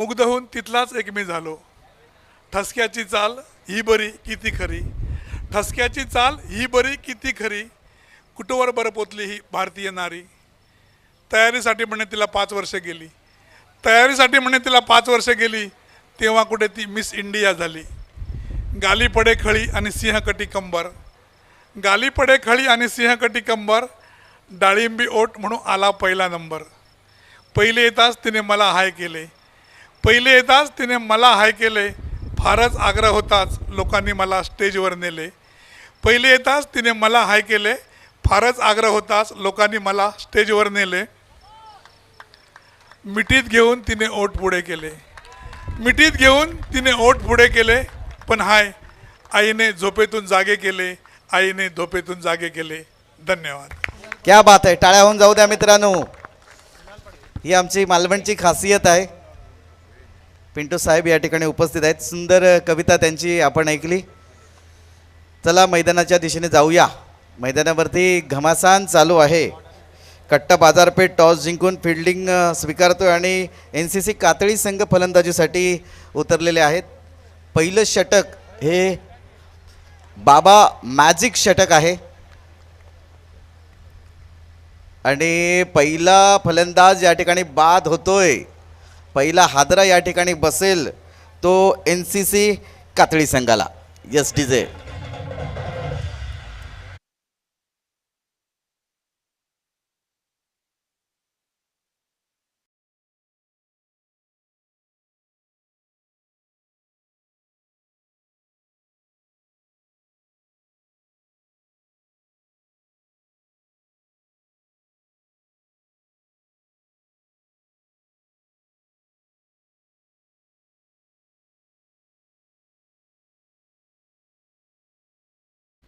मुग्ध होऊन तिथलाच एक मी झालो. ठसक्याची चाल ही बरी किती खरी, ठसक्याची चाल ही बरी किती खरी, कुठवर बरं पोचली ही भारतीय नारी. तयारीसाठी म्हणे तिला 5 वर्ष गेली, तयारीसाठी म्हणे तिला 5 वर्ष गेली, तेव्हा कुठे ती मिस इंडिया झाली. गाली पडे खळी आणि सिंहकटी कंबर, गाली पडे खळी आणि सिंहकटी कंबर, डाळिंबी ओठ म्हणून आला पहिला नंबर. पहिले येताच तिने मला हाय केले, पहिले येताच तिने मला हाय केले, फारच आग्रह होताच लोकांनी मला स्टेजवर नेले. पहिले येताच तिने मला हाय केले, फारच आग्रह होताच लोकांनी मला स्टेजवर नेले. मिठीत घेऊन तिने ओठ पुढे केले, मिठीत घेऊन तिने ओठ पुढे केले, पण हाय आईने झोपेतून जागे केले, आईने झोपेतून जागे केले. धन्यवाद. क्या बात आहे. टाळ्या होऊन जाऊ द्या मित्रांनो. ही आमची मालवणची खासियत आहे. पिंटू साहेब या ठिकाणी उपस्थित आहेत. सुंदर कविता त्यांची आपण ऐकली. चला मैदानाच्या दिशेने जाऊया. मैदानावरती घमासान चालू आहे. कट्टा बाजारपेठ टॉस जिंकून फिल्डिंग स्वीकारतोय आणि NCC कातळी संघ फलंदाजीसाठी उतरलेले आहेत. पहिलं षटक हे बाबा मॅजिक षटक आहे आणि पहिला फलंदाज या ठिकाणी बाद होतोय. पहिला हादरा या ठिकाणी बसेल तो NCC कातळी संघाला. Yes DJ.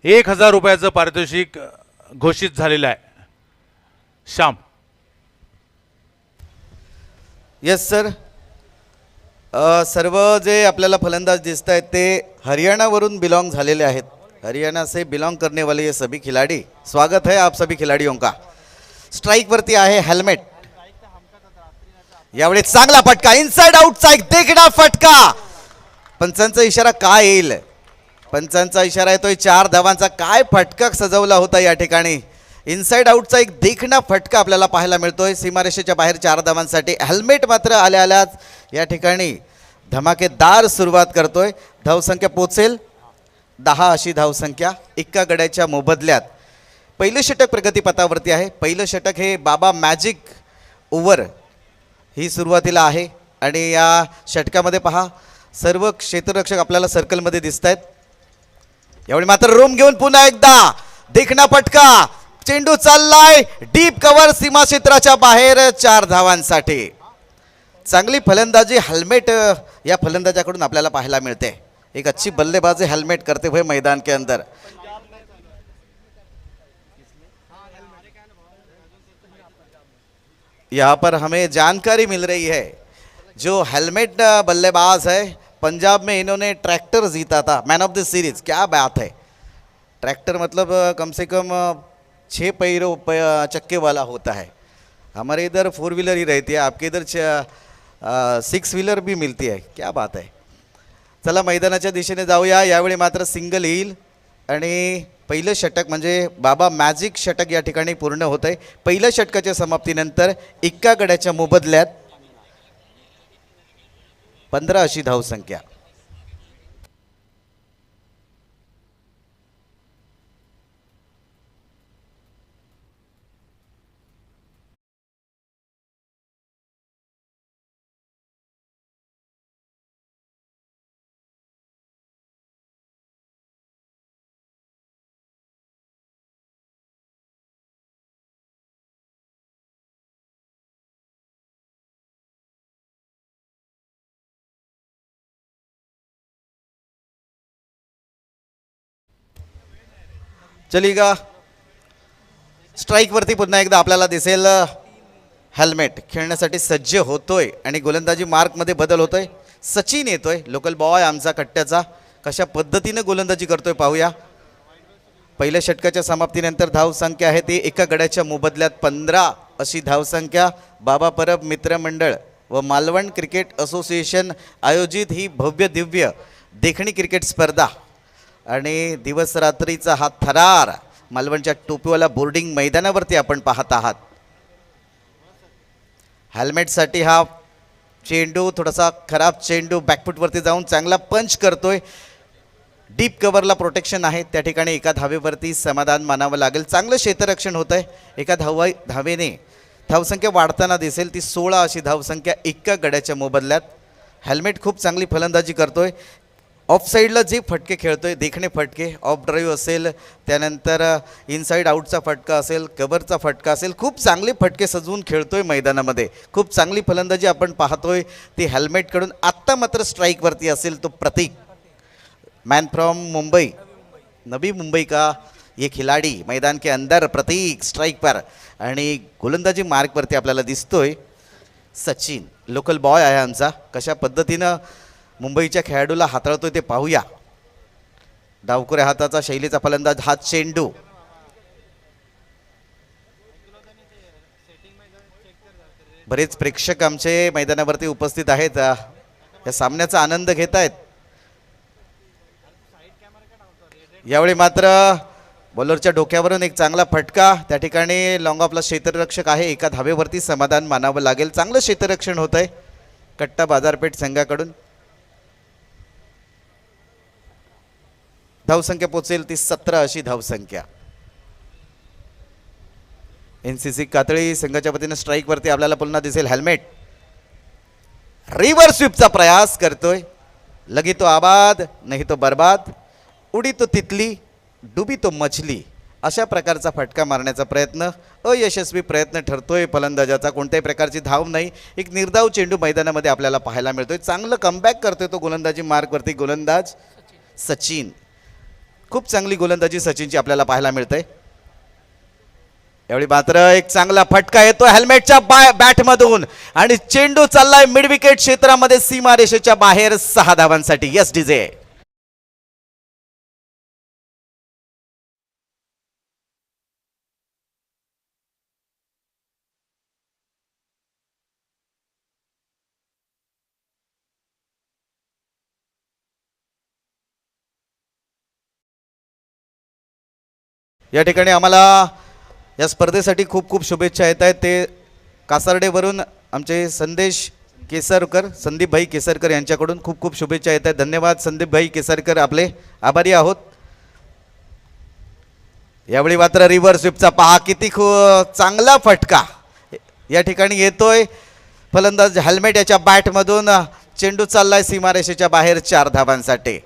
₹1000 पारितोषिक घोषित झालेलं आहे. श्याम. Yes sir. सर्व जे आपल्याला फलंदाज दिसत आहेत ते हरियाणावरून बिलोंग झालेले आहेत. हरियाणा से बिलोंग करने वाले ये सभी खिलाड़ी, स्वागत है आप सभी खिलाड़ियों का. स्ट्राइक वरती आहे हेल्मेट. यावेळी चांगला फटका, इनसाइड आउटचा एक देखणा फटका. पंचांचा इशारा काय येईल? पंचांचा इशारा येतोय 4 धावांचा. काय फटका सजवला होता या ठिकाणी. इनसाइड आउटचा एक देखणा फटका आपल्याला पाहायला मिळतोय. सीमारेषेच्या बाहेर 4 धावांसाठी. हेल्मेट मात्र आल्या आल्याच या ठिकाणी धमाकेदार सुरुवात करतोय. धावसंख्या पोचेल 10 अशी धावसंख्या एका गड्याच्या मोबदल्यात. पहिलं षटक प्रगतीपथावरती आहे. पहिलं षटक हे बाबा मॅजिक ओव्हर ही सुरुवातीला आहे आणि या षटकामध्ये पहा सर्व क्षेत्ररक्षक आपल्याला सर्कलमध्ये दिसत आहेत. यावेळी मात्र रोम घेऊन पुन्हा एकदा देखणा फटका. चेंडू चाललाय डीप कव्हर सीमा क्षेत्राच्या बाहेर 4 धावांसाठी. चांगली फलंदाजी हेल्मेट या फलंदाजाकडून आपल्याला पाहायला मिळते. एक अच्छी बल्लेबाजी हेल्मेट करते हुए मैदान के अंदर. यहाँ पर हमें जानकारी मिल रही है जो हेलमेट बल्लेबाज है, पंजाब में इन्होंने ट्रैक्टर जीता था, मैन ऑफ द सीरीज. क्या बात है. ट्रैक्टर मतलब कम से कम 6 पहिरों चक्के वाला होता है. हमारे इधर 4 व्हीलर ही रहती है, आपके इधर 6 व्हीलर भी मिलती है. क्या बात है. चला मैदानाच्या दिशेने जाऊया. यावेळी मात्र सिंगल येईल आणि पहिलं षटक म्हणजे बाबा मॅजिक षटक या ठिकाणी पूर्ण होत आहे. पहिल्या षटकाच्या समाप्तीनंतर एका गड्याच्या मोबदल्यात 15 अशी धावसंख्या. चलिगा. स्ट्राईकवरती पुन्हा एकदा आपल्याला दिसेल हेल्मेट खेळण्यासाठी सज्ज होतोय आणि गोलंदाजी मार्कमध्ये बदल होतोय. सचिन येतोय, लोकल बॉय आमचा कट्ट्याचा. कशा पद्धतीने गोलंदाजी करतोय पाहूया. पहिल्या षटकाच्या समाप्तीनंतर धावसंख्या आहे ती एका गड्याच्या मोबदल्यात 15 अशी धावसंख्या. बाबा परब मित्रमंडळ व मालवण क्रिकेट असोसिएशन आयोजित ही भव्य दिव्य देखणी क्रिकेट स्पर्धा आणि दिवस रात्रीचा हा थरार मालवणच्या टोपीवाला बोर्डिंग मैदानावरती आपण पाहत आहात. हेल्मेटसाठी हा चेंडू थोडासा खराब चेंडू बॅकफुटवरती जाऊन चांगला पंच करतोय. डीप कव्हरला प्रोटेक्शन आहे त्या ठिकाणी एका धावेवरती समाधान मानावं लागेल. चांगलं क्षेत्ररक्षण होत आहे. एका धावेने धावसंख्या वाढताना दिसेल ती 16 अशी धावसंख्या एका गड्याच्या मोबदल्यात. हेल्मेट खूप चांगली फलंदाजी करतोय. ऑफ साईडला जे फटके खेळतोय देखणे फटके ऑफ ड्राईव्ह असेल त्यानंतर इनसाईड आऊटचा फटका असेल कव्हरचा फटका असेल खूप चांगले फटके सजवून खेळतोय मैदानामध्ये. खूप चांगली फलंदाजी आपण पाहतोय ती हेल्मेटकडून. आत्ता मात्र स्ट्राईकवरती असेल तो प्रतीक मैन फ्रॉम मुंबई नवी मुंबई का ये खिलाड़ी मैदान के अंदर प्रतीक स्ट्राइक पर आणि गोलंदाजी मार्कवरती आपल्याला दिसतोय सचिन लोकल बॉय आहे आमचा. कशा पद्धतीनं मुंबईच्या खेळाडूला हाताळतोय ते पाहूया. डावकुऱ्या हाताचा शैलीचा फलंदाज हा चेंडू बरेच प्रेक्षक आमचे मैदानावरती उपस्थित आहेत या सामन्याचा आनंद घेत आहेत. यावेळी मात्र बॉलरच्या डोक्यावरून एक चांगला फटका त्या ठिकाणी लॉंग ऑफला क्षेत्ररक्षक आहे एका धावेवरती समाधान मानावं लागेल. चांगलं क्षेत्ररक्षण होत आहे कट्टा बाजारपेठ संघाकडून. धावसंख्या पोचेल ती 17 अशी धावसंख्या. NCC कातळी संघाच्या वतीने स्ट्राईकवरती आपल्याला पुन्हा दिसेल हेल्मेट. रिव्हर्स स्वीपचा प्रयास करतोय. लगी तो आबाद नाही तो बर्बाद उडी तो तितली डुबी तो मछली अशा प्रकारचा फटका मारण्याचा प्रयत्न अयशस्वी प्रयत्न ठरतोय फलंदाजाचा. कोणत्याही प्रकारची धाव नाही. एक निर्धाव चेंडू मैदानामध्ये आपल्याला पाहायला मिळतोय. चांगलं कमबॅक करतोय तो गोलंदाजी मार्कवरती गोलंदाज सचिन. खूप चांगली गोलंदाजी सचिनची आपल्याला पाहायला मिळते. यावेळी मात्र एक चांगला फटका येतो हेल्मेटच्या बॅटमधून आणि चेंडू चाललाय मिड विकेट क्षेत्रामध्ये सीमारेषेच्या बाहेर 6 धावांसाठी. Yes DJ. या ठिकाणी आम्हाला या स्पर्धेसाठी खूप खूप शुभेच्छा येत आहेत. ते कासार्डेवरून आमचे संदीपभाई केसरकर यांच्याकडून खूप खूप शुभेच्छा येत आहेत. धन्यवाद संदीपभाई केसरकर आपले आभारी आहोत. यावेळी मात्र रिव्हर्स स्वीपचा पहा किती चांगला फटका या ठिकाणी येतोय. फलंदाज हेल्मेट याच्या बॅटमधून चेंडू चाललाय सीमारेषेच्या बाहेर 4 धावांसाठी.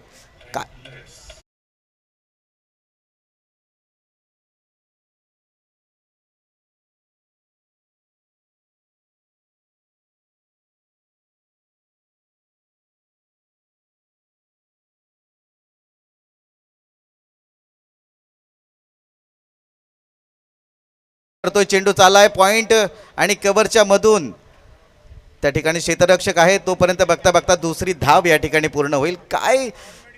करतोय चेंडू चाललाय पॉइंट आणि कव्हरच्या मधून त्या ठिकाणी क्षेत्ररक्षक आहे तोपर्यंत बघता बघता दुसरी धाव या ठिकाणी पूर्ण होईल. काय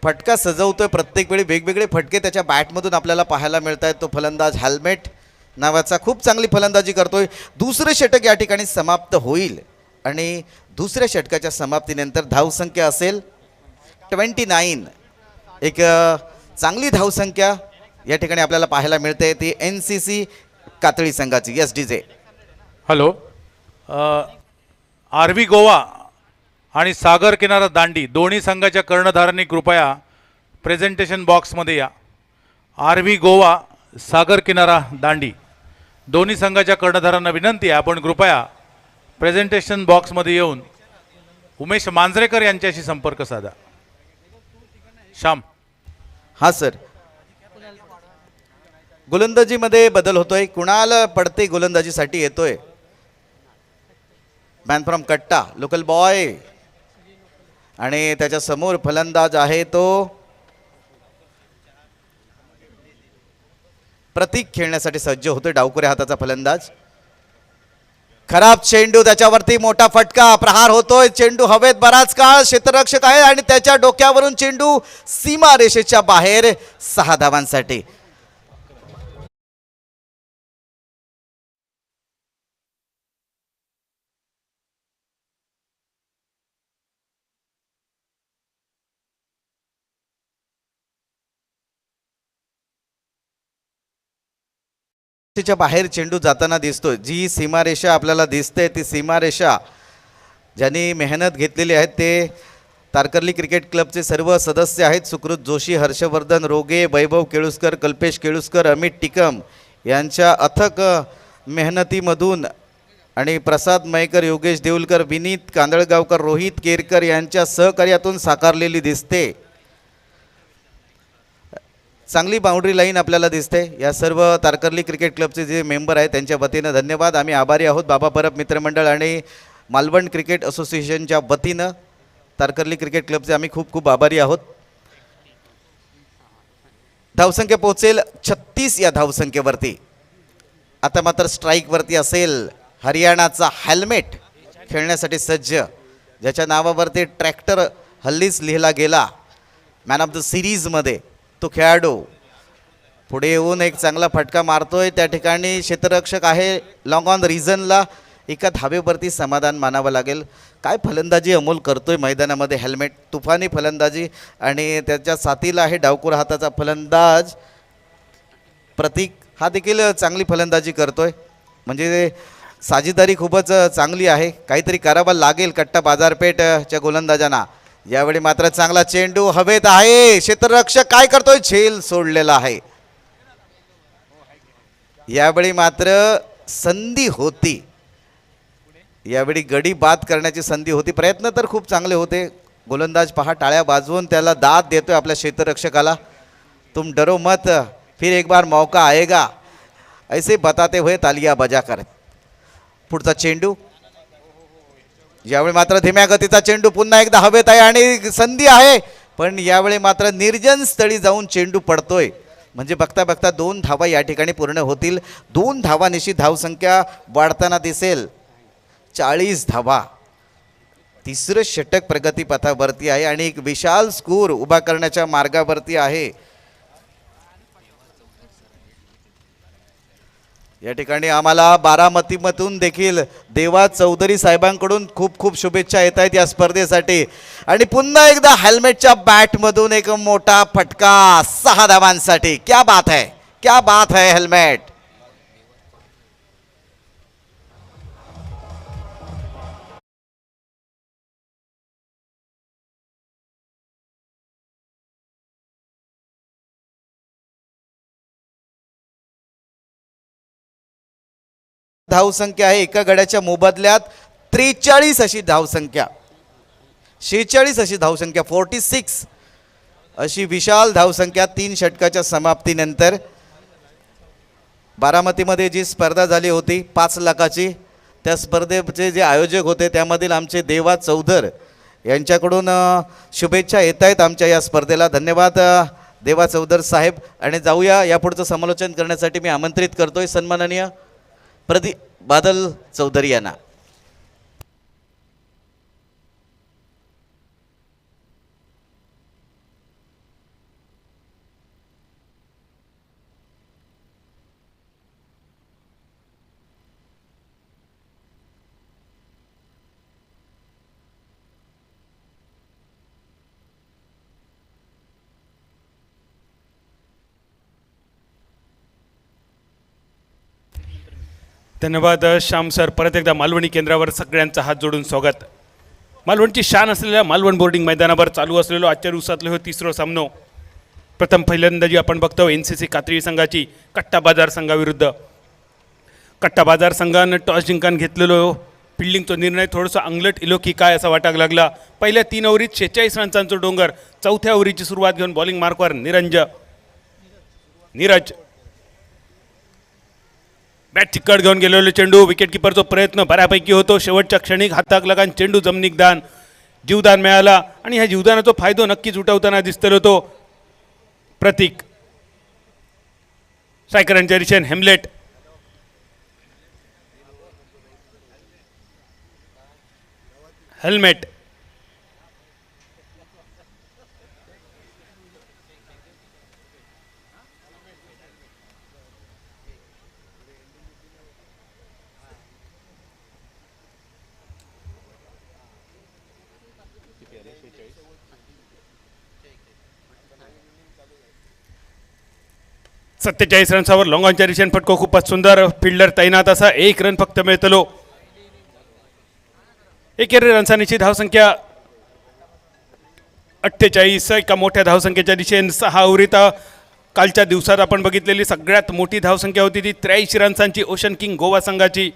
फटका सजवतोय प्रत्येक वेळी वेगवेगळे फटके त्याच्या बॅटमधून आपल्याला पाहायला मिळत आहेत. तो फलंदाज हेल्मेट नावाचा खूप चांगली फलंदाजी करतोय. दुसरे षटक या ठिकाणी समाप्त होईल आणि दुसऱ्या षटकाच्या समाप्तीनंतर धावसंख्या असेल 29. एक चांगली धावसंख्या या ठिकाणी आपल्याला पाहायला मिळते ती NCC कातळी संघाची. Yes DJ. Hello. RV Goa आणि सागर किनारा दांडी दोन्ही संघाच्या कर्णधारांनी कृपया प्रेझेंटेशन बॉक्समध्ये या. आरव्ही गोवा सागर किनारा दांडी दोन्ही संघाच्या कर्णधारांना विनंती आहे आपण कृपया प्रेझेंटेशन बॉक्समध्ये येऊन उमेश मांजरेकर यांच्याशी संपर्क साधा. श्याम. हां सर. गोलंदाजीमध्ये बदल होतोय. कुणाल पडते गोलंदाजीसाठी येतोय. मॅन फ्रॉम कट्टा लोकल बॉय आणि त्याच्या समोर फलंदाज आहे तो प्रतीक खेळण्यासाठी सज्ज होतोय. डावकुऱ्या हाताचा फलंदाज. खराब चेंडू त्याच्यावरती मोठा फटका प्रहार होतोय. चेंडू हवेत बराच काळ क्षेत्ररक्षक आहे आणि त्याच्या डोक्यावरून चेंडू सीमा रेषेच्या बाहेर 6 धावांसाठी. तिच्या बाहेर चेंडू जाताना दिसतोय. जी सीमारेषा आपल्याला दिसते ती सीमारेषा ज्यांनी मेहनत घेतलेली आहे ते तारकर्ली क्रिकेट क्लबचे सर्व सदस्य आहेत. सुकृत जोशी, हर्षवर्धन रोगे, वैभव केळुसकर, कल्पेश केळुसकर, अमित टिकम यांच्या अथक मेहनतीमधून आणि प्रसाद मयेकर, योगेश देऊलकर, विनीत कांदळगावकर, रोहित केरकर यांच्या सहकार्यातून साकारलेली दिसते. चांगली बाउंड्री लाईन आपल्याला दिसते. या सर्व तारकर्ली क्रिकेट क्लबचे जे मेंबर आहेत त्यांच्या वतीनं धन्यवाद. आम्ही आभारी आहोत. बाबा परब मित्रमंडळ आणि मालवण क्रिकेट असोसिएशनच्या वतीनं तारकर्ली क्रिकेट क्लबचे आम्ही खूप खूप आभारी आहोत. धावसंख्या पोहोचेल 36 या धावसंख्येवरती. आता मात्र स्ट्राईकवरती असेल हरियाणाचा हेल्मेट खेळण्यासाठी सज्ज, ज्याच्या नावावरती ट्रॅक्टर हल्लीच लिहिला गेला मॅन ऑफ द सिरीजमध्ये. तो खेळाडू पुढे येऊन एक चांगला फटका मारतोय. त्या ठिकाणी क्षेत्ररक्षक आहे लॉंग ऑन रिझनला. एका धावेवरती समाधान मानावं लागेल. काय फलंदाजी अमोल करतोय मैदानामध्ये. हेल्मेट तुफानी फलंदाजी आणि त्याच्या साथीला आहे डावकुरा हाताचा फलंदाज प्रतीक. हा देखील चांगली फलंदाजी करतोय. म्हणजे साजेदारी खूपच चांगली आहे. काहीतरी करावं लागेल कट्टा बाजारपेठच्या गोलंदाजांना. यावेळी मात्र चांगला चेंडू हवेत आहे. क्षेत्ररक्षक काय करतोय, झेल सोडलेला आहे. यावेळी मात्र संधी होती. यावेळी गडी बाद करण्याची संधी होती. प्रयत्न तर खूप चांगले होते. गोलंदाज पहा टाळ्या वाजवून त्याला दाद देतोय आपल्या क्षेत्ररक्षकाला. तुम डरो मत, फिर एक बार मौका आएगा, ऐसे बताते हुए तालिया बजा कर. पुढचा चेंडू. यावेळी मात्र धीम्या गतीचा चेंडू पुन्हा एकदा हवेत आहे आणि संधी आहे. पण यावेळी मात्र निर्जन स्थळी जाऊन चेंडू पडतोय. म्हणजे बघता बघता 2 धावा या ठिकाणी पूर्ण होतील. 2 धावानिशी धावसंख्या वाढताना दिसेल. 40 धावा. तिसरं षटक प्रगतीपथावरती आहे आणि एक विशाल स्कोर उभा करण्याच्या मार्गावरती आहे. या ठिकाणी आम्हाला बारामतीमधून देखील देवा चौधरी साहेबांकडून खूप खूप शुभेच्छा येत आहेत या स्पर्धेसाठी. आणि पुन्हा एकदा हेल्मेटच्या बॅटमधून एक मोठा फटका 6 धावांसाठी. क्या बात है, क्या बात है हेल्मेट. धावसंख्या आहे एका गड्याच्या मोबदल्यात 43 अशी धावसंख्या. 46 अशी धावसंख्या. 46 अशी विशाल धावसंख्या 3 षटकाच्या समाप्तीनंतर. बारामतीमध्ये जी स्पर्धा झाली होती 5 लाखाची, त्या स्पर्धेचे जे आयोजक होते त्यामधील आमचे देवा चौधर यांच्याकडून शुभेच्छा येत आहेत आमच्या या स्पर्धेला. धन्यवाद देवा चौधर साहेब. आणि जाऊया यापुढचं समालोचन करण्यासाठी मी आमंत्रित करतोय सन्माननीय प्रदीप बादल चौधरी यांना. धन्यवाद श्याम सर. परत एकदा मालवणी केंद्रावर सगळ्यांचा हात जोडून स्वागत. मालवणची शान असलेल्या मालवण बोर्डिंग मैदानावर चालू असलेलो आजच्या दिवसातलं हो तिसरं सामनो. प्रथम फलंदाजी आपण बघतो NCC कात्री संघाची कट्टा बाजार संघाविरुद्ध. कट्टा बाजार संघानं टॉस जिंकून घेतलेलो फिल्डिंगचा निर्णय थोडंसं अंगलट इलो की काय असा वाटायला लागला. पहिल्या 3 ओव्हरीत 46 रन्सांचा डोंगर. चौथ्या ओव्हरीची सुरुवात घेऊन बॉलिंग मार्कवर नीरज बॅट चिकट घेऊन गेलेलो चेंडू. विकेट किपरचा प्रयत्न बऱ्यापैकी होतो. शेवटच्या क्षणी हाताक लगान चेंडू जमिनीक दान जीवदान मिळाला आणि ह्या जीवदानाचा फायदा नक्कीच उठवताना दिसतलो तो प्रतीक. स्ट्रायकरांच्या दिशेने हेमलेट. हेल्मेट. 47 रन्सावर लॉंगॉनच्या दिशेने फटको खूपच सुंदर. फिल्डर तैनात असा 1 रन फक्त मिळतलो. एकेरी रन्सांची धावसंख्या 48. एका मोठ्या धावसंख्येच्या दिशेने 6 ओव्हरीत कालच्या दिवसात आपण बघितलेली सगळ्यात मोठी धावसंख्या होती ती 83 रन्सांची ओशन किंग गोवा संघाची.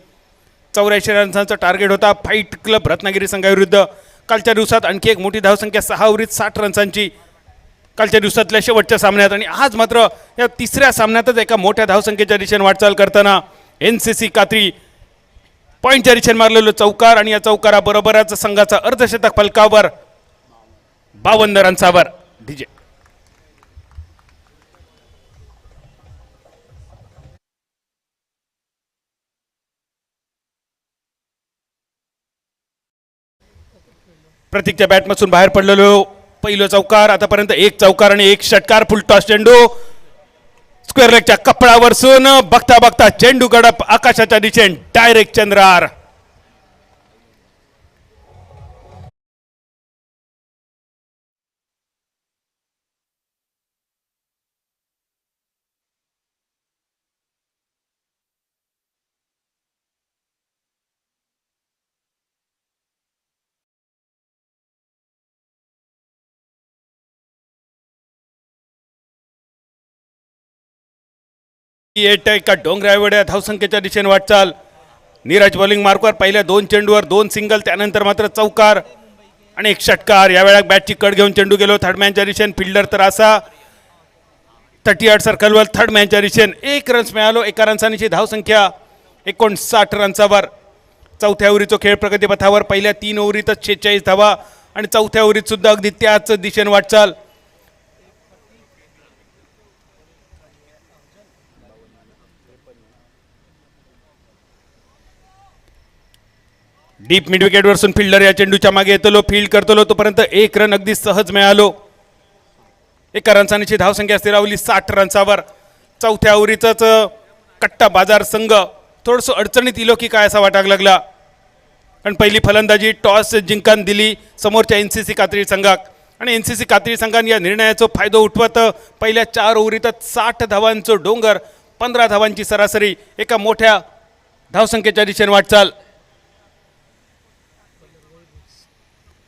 84 रन्सांचा टार्गेट होता फाईट क्लब रत्नागिरी संघाविरुद्ध. कालच्या दिवसात आणखी एक मोठी धावसंख्या 6 ओव्हरीत 60 रन्सांची कालच्या दिवसातल्या शेवटच्या सामन्यात. आणि आज मात्र या तिसऱ्या सामन्यातच एका मोठ्या धावसंख्येच्या दिशेने वाटचाल करताना NCC कात्री पॉईंटच्या दिशेने मारलेलं चौकार आणि या चौकाराबरोबरच संघाचा अर्धशतक फलकावर 52 रन्सावर. डीजे प्रतीकच्या बॅटमधून बाहेर पडलेलो पहिलं चौकार. आतापर्यंत 1 चौकार आणि 1 षटकार. फुल टॉस चेंडू स्क्वेअर लेगच्या कपडावरसून बघता बघता चेंडू गडप आकाशाच्या दिशेने डायरेक्ट चंद्रार. एका डोंगरावड्या धावसंख्येच्या दिशेने वाटचाल. नीरज बॉलिंग मार्कवर पहिल्या 2 चेंडूवर 2 सिंगल, त्यानंतर मात्र चौकार आणि 1 षटकार. यावेळेला बॅटची कड घेऊन चेंडू गेलो थर्ड मॅनच्या दिशेने. फिल्डर तर असा 38 सर्कलवर थर्ड मॅनच्या दिशेने 1 रन्स मिळालो. 1 रन्सांची धावसंख्या 59 रन्सावर. चौथ्या ओव्हरीचा खेळ प्रगतीपथावर. पहिल्या 3 ओव्हरीतच 46 धावा आणि चौथ्या ओव्हरीत सुद्धा अगदी त्याच दिशेने वाटचाल. डीप मिड विकेट वरसून फिल्डर या चेंडूच्या मागे येतलो, फील्ड करतलो. तोपर्यंत 1 रन अगदी सहज मिळालो. 1 रन्सांची धावसंख्या स्थिरावली 60 रन्सावर. चौथ्या ओव्हरीतच कट्टा बाजार संघ थोडंसं अडचणीत इलो की काय असा वाटायला लागला. कारण पहिली फलंदाजी टॉस जिंकून दिली समोरच्या NCC कात्री संघाक आणि NCC कात्री संघाने या निर्णयाचा फायदा उठवत पहिल्या 4 ओव्हरीतच 60 धावांचं डोंगर, 15 धावांची सरासरी, एका मोठ्या धावसंख्येच्या दिशेने वाटचाल.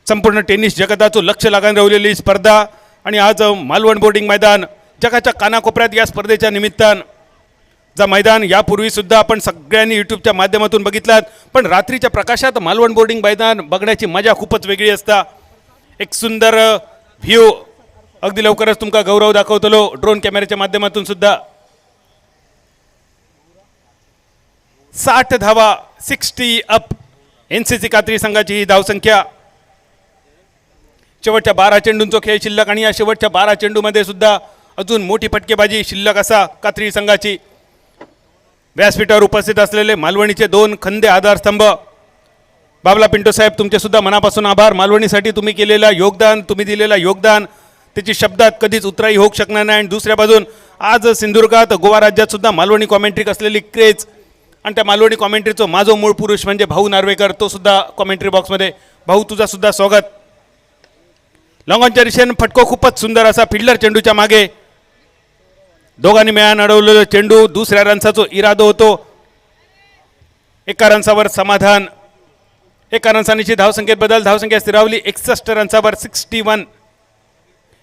संपूर्ण टेनिस जगताचं लक्ष लागून राहिलेली स्पर्धा आणि आज मालवण बोर्डिंग मैदान जगाच्या कानाकोपऱ्यात या स्पर्धेच्या निमित्तानं जा मैदान यापूर्वी सुद्धा आपण सगळ्यांनी यूट्यूबच्या माध्यमातून बघितलात, पण रात्रीच्या प्रकाशात मालवण बोर्डिंग मैदान बघण्याची मजा खूपच वेगळी असता. एक सुंदर व्ह्यू अगदी लवकरच तुमका गौरव दाखवतलो ड्रोन कॅमेऱ्याच्या माध्यमातून सुद्धा. 60 धावा 60 अप NCC कात्री संघाची ही धावसंख्या. शेवटच्या 12 चेंडूंचा खेळ शिल्लक आणि या शेवटच्या 12 चेंडूमध्ये सुद्धा अजून मोठी फटकेबाजी शिल्लक असा कात्री संघाची. व्यासपीठावर उपस्थित असलेले मालवणीचे 2 खंदे आधारस्तंभ बाबला पिंटो साहेब, तुमचे सुद्धा मनापासून आभार. मालवणीसाठी तुम्ही केलेला योगदान, तुम्ही दिलेला योगदान त्याची शब्दात कधीच उतराई होऊ शकणार नाही. आणि दुसऱ्या बाजून आज सिंधुदुर्गात गोवा राज्यात सुद्धा मालवणी कॉमेंट्री असलेली क्रेज आणि त्या मालवणी कॉमेंट्रीचं माझो मूळ पुरुष म्हणजे भाऊ नार्वेकर, तो सुद्धा कॉमेंट्री बॉक्समध्ये. भाऊ तुझा सुद्धा स्वागत. लॉंगॉनच्या दिशेने फटको खूपच सुंदर असा. फिल्डर चेंडूच्या मागे, दोघांनी मिळून अडवलेलं चेंडू. दुसऱ्या रन्साचा इरादा होतो. 1 रन्सावर समाधान. 1 रन्सांची धावसंख्येत बदल. धावसंख्या स्थिरावली 61 रन्सावर 61.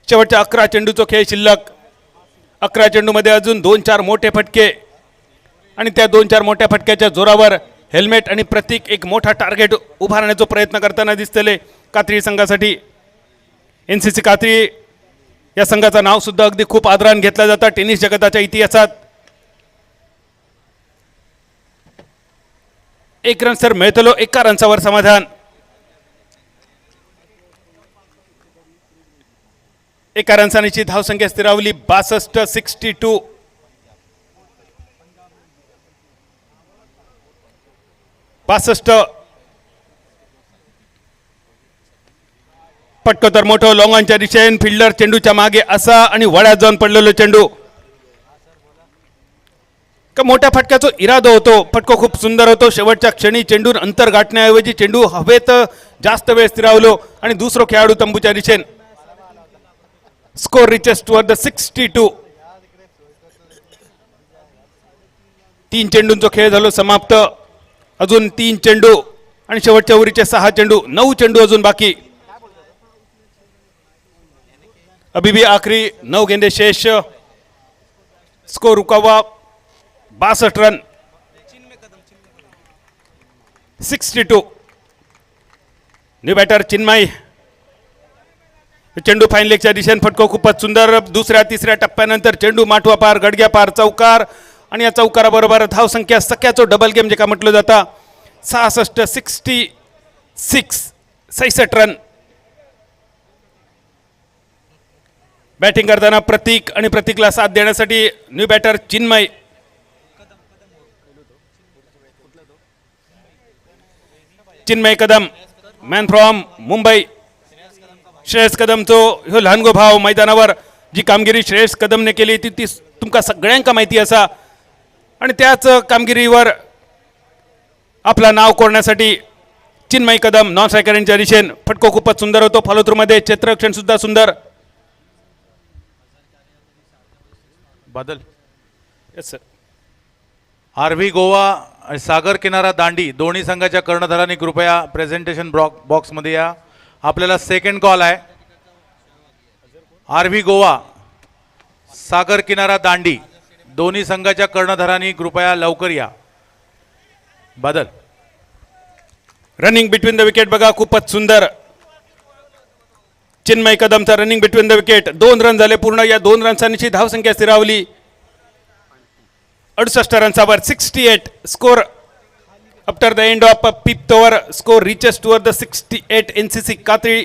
शेवटच्या 11 चेंडूचा खेळ शिल्लक. 11 चेंडूमध्ये अजून 2-4 मोठे फटके आणि त्या 2-4 मोठ्या फटक्याच्या जोरावर हेल्मेट आणि प्रतीक एक मोठा टार्गेट उभारण्याचा प्रयत्न करताना दिसतले कात्री संघासाठी. NCC कात्री या संघाचं नाव सुद्धा अगदी खूप आदराने घेतलं जातं टेनिस जगताच्या इतिहासात. 1 रन सर मिळतलो. 1 रन्सावर समाधान. 1 रन्सांची धावसंख्या स्थिरावली 62 62. पटको तर मोठं लॉंगॉनच्या दिशेने. फिल्डर चेंडूच्या मागे असा आणि वड्यात जाऊन पडलेलो चेंडू. का मोठ्या फटक्याचा इरादा होतो. फटको खूप सुंदर होतो. शेवटच्या क्षणी चेंडून अंतर गाठण्याऐवजी चेंडू हवेत जास्त वेळ स्थिरावलो आणि दुसरा खेळाडू तंबूच्या दिशेने. Score reaches toward the 62. 3 चेंडूंचा खेळ झालो समाप्त. अजून 3 चेंडू आणि शेवटच्या ओव्हरीचे 6 चेंडू, 9 चेंडू अजून बाकी. अभी भी आखरी 9 गेंदे शेष. स्कोर रुका हुआ 62 रन. 62. New batter Chinmay. चेंडू फाईन लेगच्या दिशेने फटको खूपच सुंदर. दुसऱ्या तिसऱ्या टप्प्यानंतर चेंडू माठवा पार, गडग्या पार, चौकार आणि या चौकाराबरोबर धावसंख्या सख्याचो डबल गेम जे का म्हटलं जातं. 66 रन. बॅटिंग करताना प्रतीक आणि प्रतीकला साथ देण्यासाठी new batter Chinmay. Chinmay Kadam, man from Mumbai. Shreyas कदमचो ह्यो ल्हानगो भाव मैदानावर जी कामगिरी श्रेयस कदमने केली ती तुमका सगळ्यांका माहिती असा. आणि त्याच कामगिरीवर आपला नाव कोरण्यासाठी चिन्मय कदम नॉन स्ट्रायकरांच्या दिशेन फटको खूपच सुंदर होतो. फॉलोथ्रूमध्ये क्षेत्ररक्षण सुद्धा सुंदर. Badal. Yes sir. RV Goa आणि सागर किनारा दांडी दोन्ही संघाच्या कर्णधारांनी कृपया प्रेझेंटेशन बॉक्समध्ये या. आपल्याला सेकंड कॉल आहे. आरव्ही गोवा, सागर किनारा दांडी दोन्ही संघाच्या कर्णधारांनी कृपया लवकर या. Badal. Running between the wicket बघा खूपच सुंदर. चिन्मय कदमचा running between the wicket. 2 run झाले पूर्ण. या 2 रन्सांची धावसंख्या स्थिरावली 68 रन्सावर. 68 score after the end of fifth over. Score reaches toward the 68. NCC Katri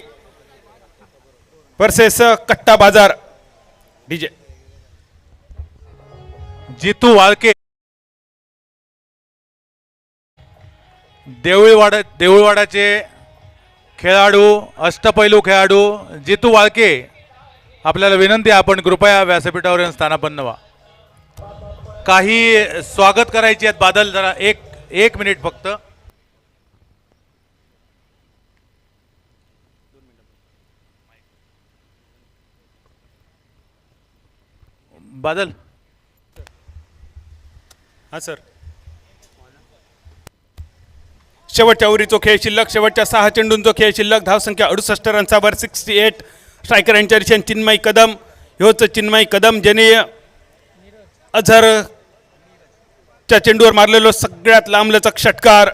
versus Katta Bazar DJ. जितू वाळके, देऊळवाडाचे खेळाडू, अष्टपैलू खेळाडू जितू वाळके, आपल्याला विनंती आहे आपण कृपया व्यासपीठावर येऊन स्थानापन्न व्हा. काही स्वागत करायची आहेत. बादल जरा एक मिनिट फक्त. बादल. हा सर. शेवटच्या ओव्हरीचो खेळ शिल्लक. शेवटच्या 6 चेंडूंचो खेळ शिल्लक. धावसंख्या 68 रन्सावर. 68 स्ट्रायकर यांच्या दिशेने चिन्मय कदम. ह्योच चिन्मय कदम ज्याने अझरच्या चेंडूवर मारलेलो सगळ्यात लांबलचक षटकार.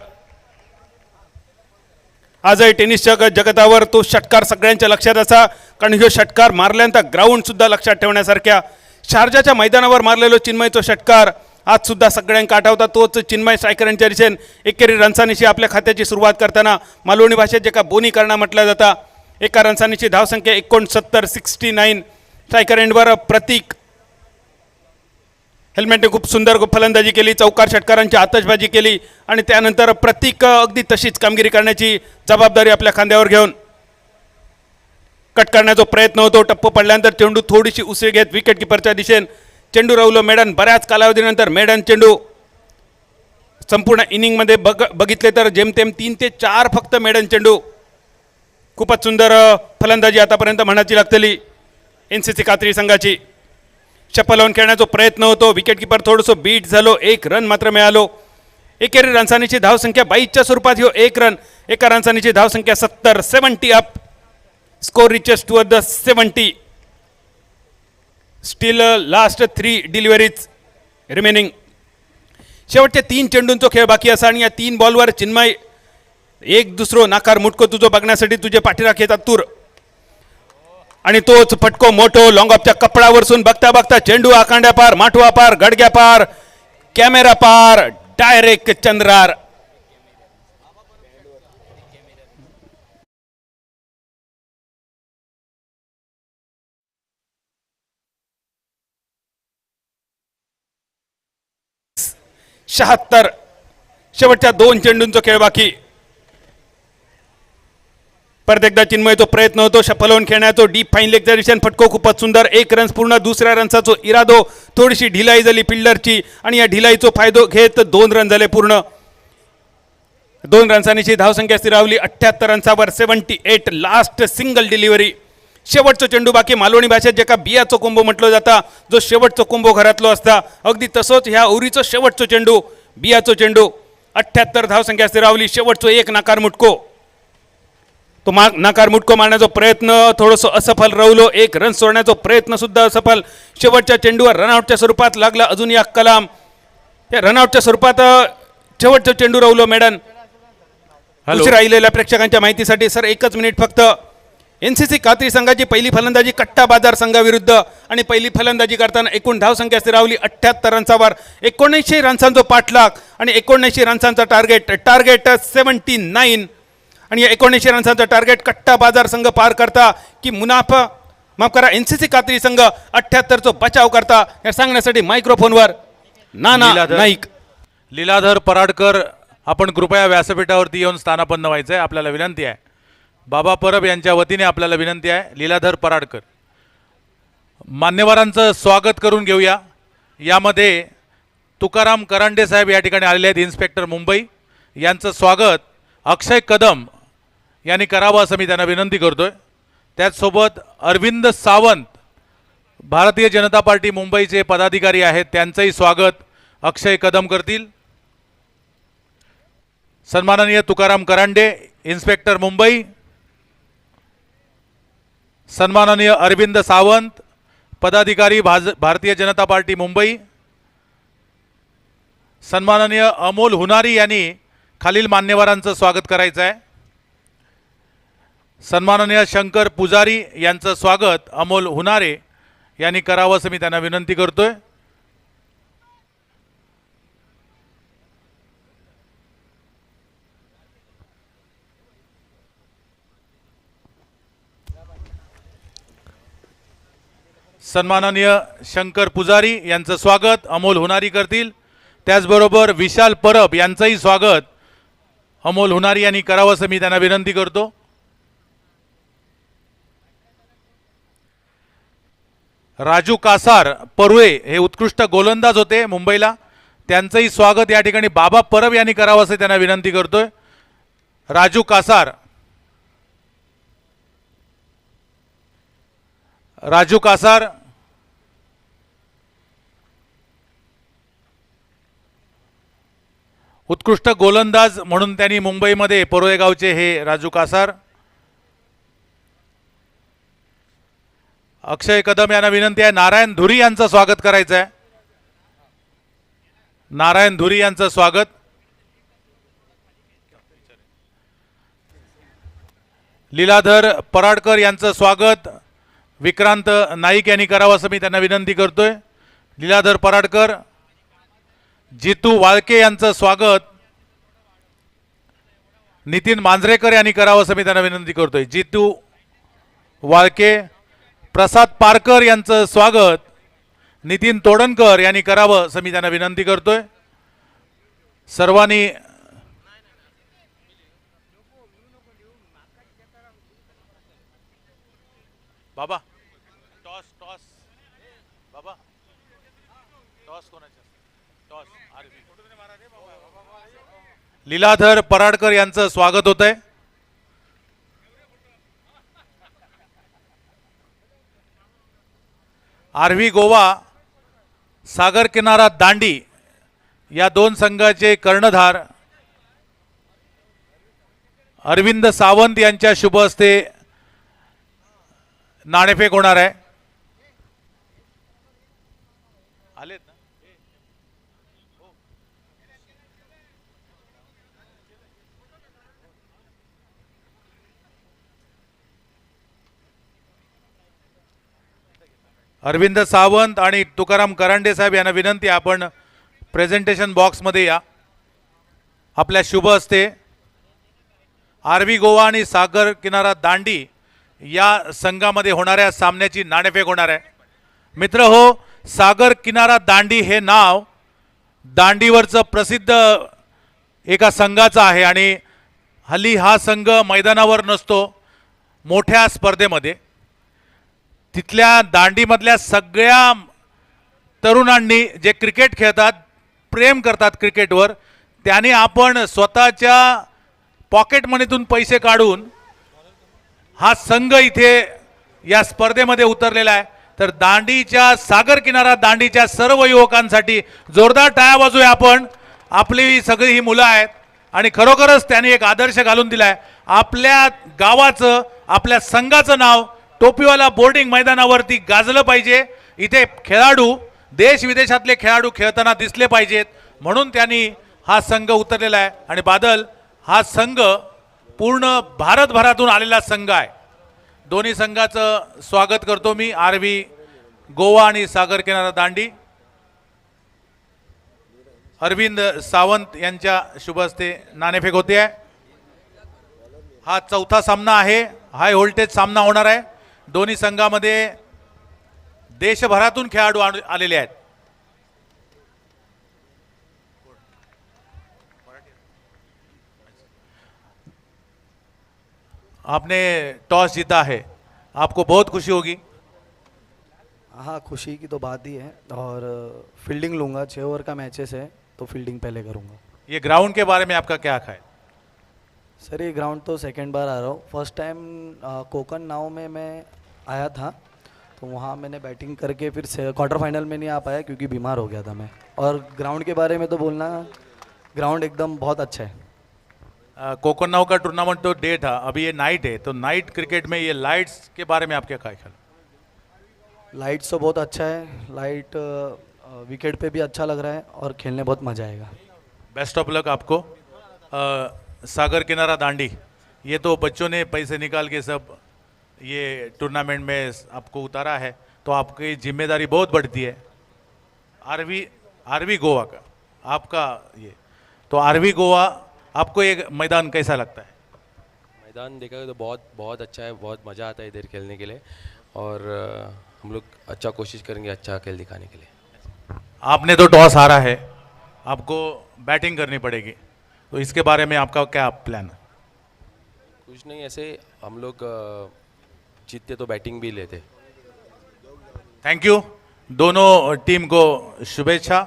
आजही टेनिसच्या जगतावर तो षटकार सगळ्यांच्या लक्षात असा. कारण ह्यो षटकार मारल्यानंतर ग्राउंड सुद्धा लक्षात ठेवण्यासारख्या. शारजाच्या मैदानावर मारलेलो चिन्मयचो षटकार आज सुद्धा सगळ्यांका आठवता. तोच चिन्मय स्ट्रायकरांच्या दिशेन एकेरी रन्सांनीशी आपल्या खात्याची सुरुवात करताना मालवणी भाषेत जे का बोनी करणा म्हटलं जाता. एका रन्सांनीची धावसंख्या 69. 69 स्ट्रायकर एंडवर प्रतीक. हेल्मेटने खूप सुंदर फलंदाजी केली. चौकार षटकारांची आतषबाजी केली आणि त्यानंतर प्रतीक अगदी तशीच कामगिरी करण्याची जबाबदारी आपल्या खांद्यावर घेऊन कट करण्याचा प्रयत्न होतो. टप्प पडल्यानंतर चेंडू थोडीशी उसळी घेत विकेट किपरच्या दिशेन चेंडू राहुल मेडन. बऱ्याच कालावधीनंतर मेडन चेंडू संपूर्ण इनिंगमध्ये बघितले तर जेमतेम 3 ते 4 फक्त मेडन चेंडू. खूपच सुंदर फलंदाजी आतापर्यंत म्हणायची लागतली एनसीसी कात्री संघाची. चप्पल लावून खेळण्याचा प्रयत्न होतो. विकेट किपर थोडंसं बीट झालो. 1 रन मात्र मिळालो. एकेरी रनसानीची धावसंख्या 22च्या स्वरूपात ह्यो 1 रन. एका रनसानीची धावसंख्या 70. 70 up. Score reaches towards the 70. Still last 3 deliveries remaining. शेवटचे 3 चेंडूंचो खेळ बाकी असा आणि या 3 बॉलवर चिन्मय एक दुसरो नाकार मुटको तुझो बघण्यासाठी तुझे पाठीराख येतात तूर. आणि तोच फटको मोठो लॉंग ऑफच्या कपडावरसून बघता बघता चेंडू आखांड्या पार, माठवा पार, गडग्या पार, कॅमेरा पार, डायरेक्ट चंद्रार. शहात्तर. शेवटच्या 2 चेंडूंचा खेळ बाकी. परत एकदा चिन्मयचा प्रयत्न होतो शफलवून खेळण्याचा. डीप फाईन लेगच्या दिशेने फटको खूपच सुंदर. 1 रन पूर्ण. दुसऱ्या रनचा इरादो. थोडीशी ढिलाई झाली फिल्डरची आणि या ढिलाईचा फायदा घेत 2 रन झाले पूर्ण. 2 रनसांची धावसंख्या स्थिरावली 78 रन्सावर. 78. लास्ट सिंगल डिलिव्हरी शेवटचं चेंडू बाकी मालवणी भाषेत जे का बियाचं कोंबो म्हटलं जातं, जो शेवटचं कोंबो घरातलो असता, अगदी तसंच ह्या ओव्हरीचं शेवटचं चेंडू, बियाचं चेंडू. 78 धावसंख्या स्थिरावली. शेवटचं एक नाकार मुटको, तो नाकार मुटको मारण्याचा प्रयत्न थोडंसं असफल राहिलो. एक रन सोडण्याचा प्रयत्न सुद्धा असफल. शेवटच्या चेंडूवर रनआउटच्या स्वरूपात लागला अजून एक कलाम. या रनआउटच्या स्वरूपात शेवटचं चेंडू राहिलो. मॅडम उशीर राहिलेल्या प्रेक्षकांच्या माहितीसाठी सर, 1 मिनिट फक्त. NCC कात्री संघाची पहिली फलंदाजी कट्टा बाजार संघाविरुद्ध, आणि पहिली फलंदाजी करताना एकूण धावसंख्या स्थिरावली 78 रन्सावर. 19 रन्सांचा पाठलाग आणि 19 रन्सांचा टार्गेट 79. आणि या 19 रन्सांचा टार्गेट कट्टा बाजार संघ पार करता की मुनाफा, माफ करा, NCC कात्री संघ 78चा बचाव करता, हे सांगण्यासाठी मायक्रोफोनवर नाना नाईक. लीलाधर पराडकर, आपण कृपया व्यासपीठावरती येऊन स्थानापन्न व्हायचं आहे. आपल्याला विनंती आहे. बाबा परब यांच्या वतीने आपल्याला विनंती आहे. लीलाधर पराडकर. मान्यवरांचं स्वागत करून घेऊया. यामध्ये तुकाराम करांडे साहेब या ठिकाणी आलेले आहेत, इन्स्पेक्टर मुंबई. यांचं स्वागत अक्षय कदम यांनी करावं असं मी त्यांना विनंती करतोय. त्याचसोबत अरविंद सावंत, भारतीय जनता पार्टी मुंबईचे पदाधिकारी आहेत, त्यांचंही स्वागत अक्षय कदम करतील. सन्माननीय तुकाराम करांडे, इन्स्पेक्टर मुंबई. सन्माननीय अरविंद सावंत, पदाधिकारी भारतीय जनता पार्टी मुंबई. सन्माननीय अमोल हुनारी यांनी खालील मान्यवरांचं स्वागत करायचं आहे. सन्माननीय शंकर पुजारी यांचं स्वागत अमोल हुनारे यांनी करावं असं मी त्यांना विनंती करतोय. सन्माननीय शंकर पुजारी यांचं स्वागत अमोल हुनारी करतील. त्याचबरोबर विशाल परब यांचंही स्वागत अमोल हुनारी यांनी करावं असं मी त्यांना विनंती करतो. राजू कासार परुळे हे उत्कृष्ट गोलंदाज होते मुंबईला, त्यांचंही स्वागत या ठिकाणी बाबा परब यांनी करावं असं त्यांना विनंती करतोय. राजू कासार, राजू कासार, उत्कृष्ट गोलंदाज म्हणून त्यांनी मुंबईमध्ये परुळे गावचे हे राजू कासार. अक्षय कदम यांना विनंती आहे. नारायण धुरी यांचं स्वागत करायचं आहे. नारायण धुरी यांचं स्वागत. लीलाधर पराडकर यांचं स्वागत विक्रांत नाईक यांनी करावं असं मी त्यांना विनंती करतोय. लीलाधर पराडकर. जितू वाळके यांचं स्वागत नितीन मांजरेकर यांनी करावं असं मी त्यांना विनंती करतोय. जितू वाळके. प्रसाद पारकर यांचं स्वागत नितीन तोडणकर यांनी करावं असं मी त्यांना विनंती करतोय. सर्वांनी बाबा टॉस टॉस बाबा टॉस कोणाचा टॉस आरबी. लीलाधर पराडकर यांचं स्वागत होत आहे. आरव्ही गोवा सागर किनारा दांडी या दोन संघाचे कर्णधार अरविंद सावंत यांच्या शुभ हस्ते नाणेफेक होणार आहे. आलेत ना? अरविंद सावंत आणि तुकाराम करांडे साहेब यांना विनंती, आपण प्रेझेंटेशन बॉक्समध्ये या. आपल्या शुभ हस्ते आरव्ही गोवा आणि सागर किनारा दांडी या संघामध्ये होणाऱ्या सामन्याची नाणेफेक होणार आहे. मित्र हो, सागर किनारा दांडी हे नाव दांडीवरचं प्रसिद्ध एका संघाचं आहे आणि हल्ली हा संघ मैदानावर नसतो, मोठ्या स्पर्धेमध्ये. तिथल्या दांडीमधल्या सगळ्या तरुणांनी जे क्रिकेट खेळतात, प्रेम करतात क्रिकेटवर, त्याने आपण स्वतःच्या पॉकेट मनीतून पैसे काढून हा संघ इथे या स्पर्धेमध्ये उतरलेला आहे. तर दांडीच्या सागर किनारा दांडीच्या सर्व युवकांसाठी जोरदार टाळ्या वाजूया आपण. आपली सगळी ही मुलं आहेत आणि खरोखरच त्यांनी एक आदर्श घालून दिलाय. आपल्या गावाचं आपल्या संघाचं नाव टोपीवाला बोर्डिंग मैदानावरती गाजलं पाहिजे. इथे खेळाडू देश विदेशातले खेळाडू खेळताना दिसले पाहिजेत म्हणून त्यांनी हा संघ उतरलेला आहे. आणि बादल हा संघ पूर्ण भारतभरातून आलेला संघ आहे. दोन्ही संघाचं स्वागत करतो मी. आरवी गोवा आणि सागर किनारा दांडी. अरविंद सावंत यांच्या शुभ हस्ते नाणेफेक होते आहे. हा चौथा सामना आहे. हाय व्होल्टेज सामना होणार आहे. दोन्ही संघामध्ये देशभरातून खेळाडू आलेले आहेत. आपने टॉस जीता है, आपको बहुत खुशी होगी. हाँ, खुशी की तो बात ही है और फील्डिंग लूँगा. 6 ओवर का मैचेस है तो फील्डिंग पहले करूँगा. ये ग्राउंड के बारे में आपका क्या ख्याल है? सर ये ग्राउंड तो सेकंड बार आ रहा हूँ. फर्स्ट टाइम कोकन नाव में मैं आया था तो वहाँ मैंने बैटिंग करके फिर क्वार्टर फाइनल में नहीं आ पाया क्योंकि बीमार हो गया था मैं. और ग्राउंड के बारे में तो बोलना, ग्राउंड एकदम बहुत अच्छा है. कोकन्नाव का टूर्नामेंट तो डे था, अभी ये नाइट है, तो नाइट क्रिकेट में ये लाइट्स के बारे में आपका क्या ख्याल? लाइट्स तो बहुत अच्छा है. लाइट विकेट पे भी अच्छा लग रहा है और खेलने बहुत मज़ा आएगा. बेस्ट ऑफ लक आपको. सागर किनारा दांडी, ये तो बच्चों ने पैसे निकाल के सब ये टूर्नामेंट में आपको उतारा है, तो आपकी जिम्मेदारी बहुत बढ़ती है. आरवी गोवा का आपका ये, तो आरवी गोवा आपको ये मैदान कैसा लगता है? मैदान देखा जाए तो बहुत बहुत अच्छा है. बहुत मज़ा आता है इधर खेलने के लिए और हम लोग अच्छा कोशिश करेंगे अच्छा खेल दिखाने के लिए. आपने तो टॉस हारा है, आपको बैटिंग करनी पड़ेगी, तो इसके बारे में आपका क्या प्लान है? कुछ नहीं, ऐसे हम लोग जीतते तो बैटिंग भी लेते. Thank you. दोनों टीम को शुभेच्छा.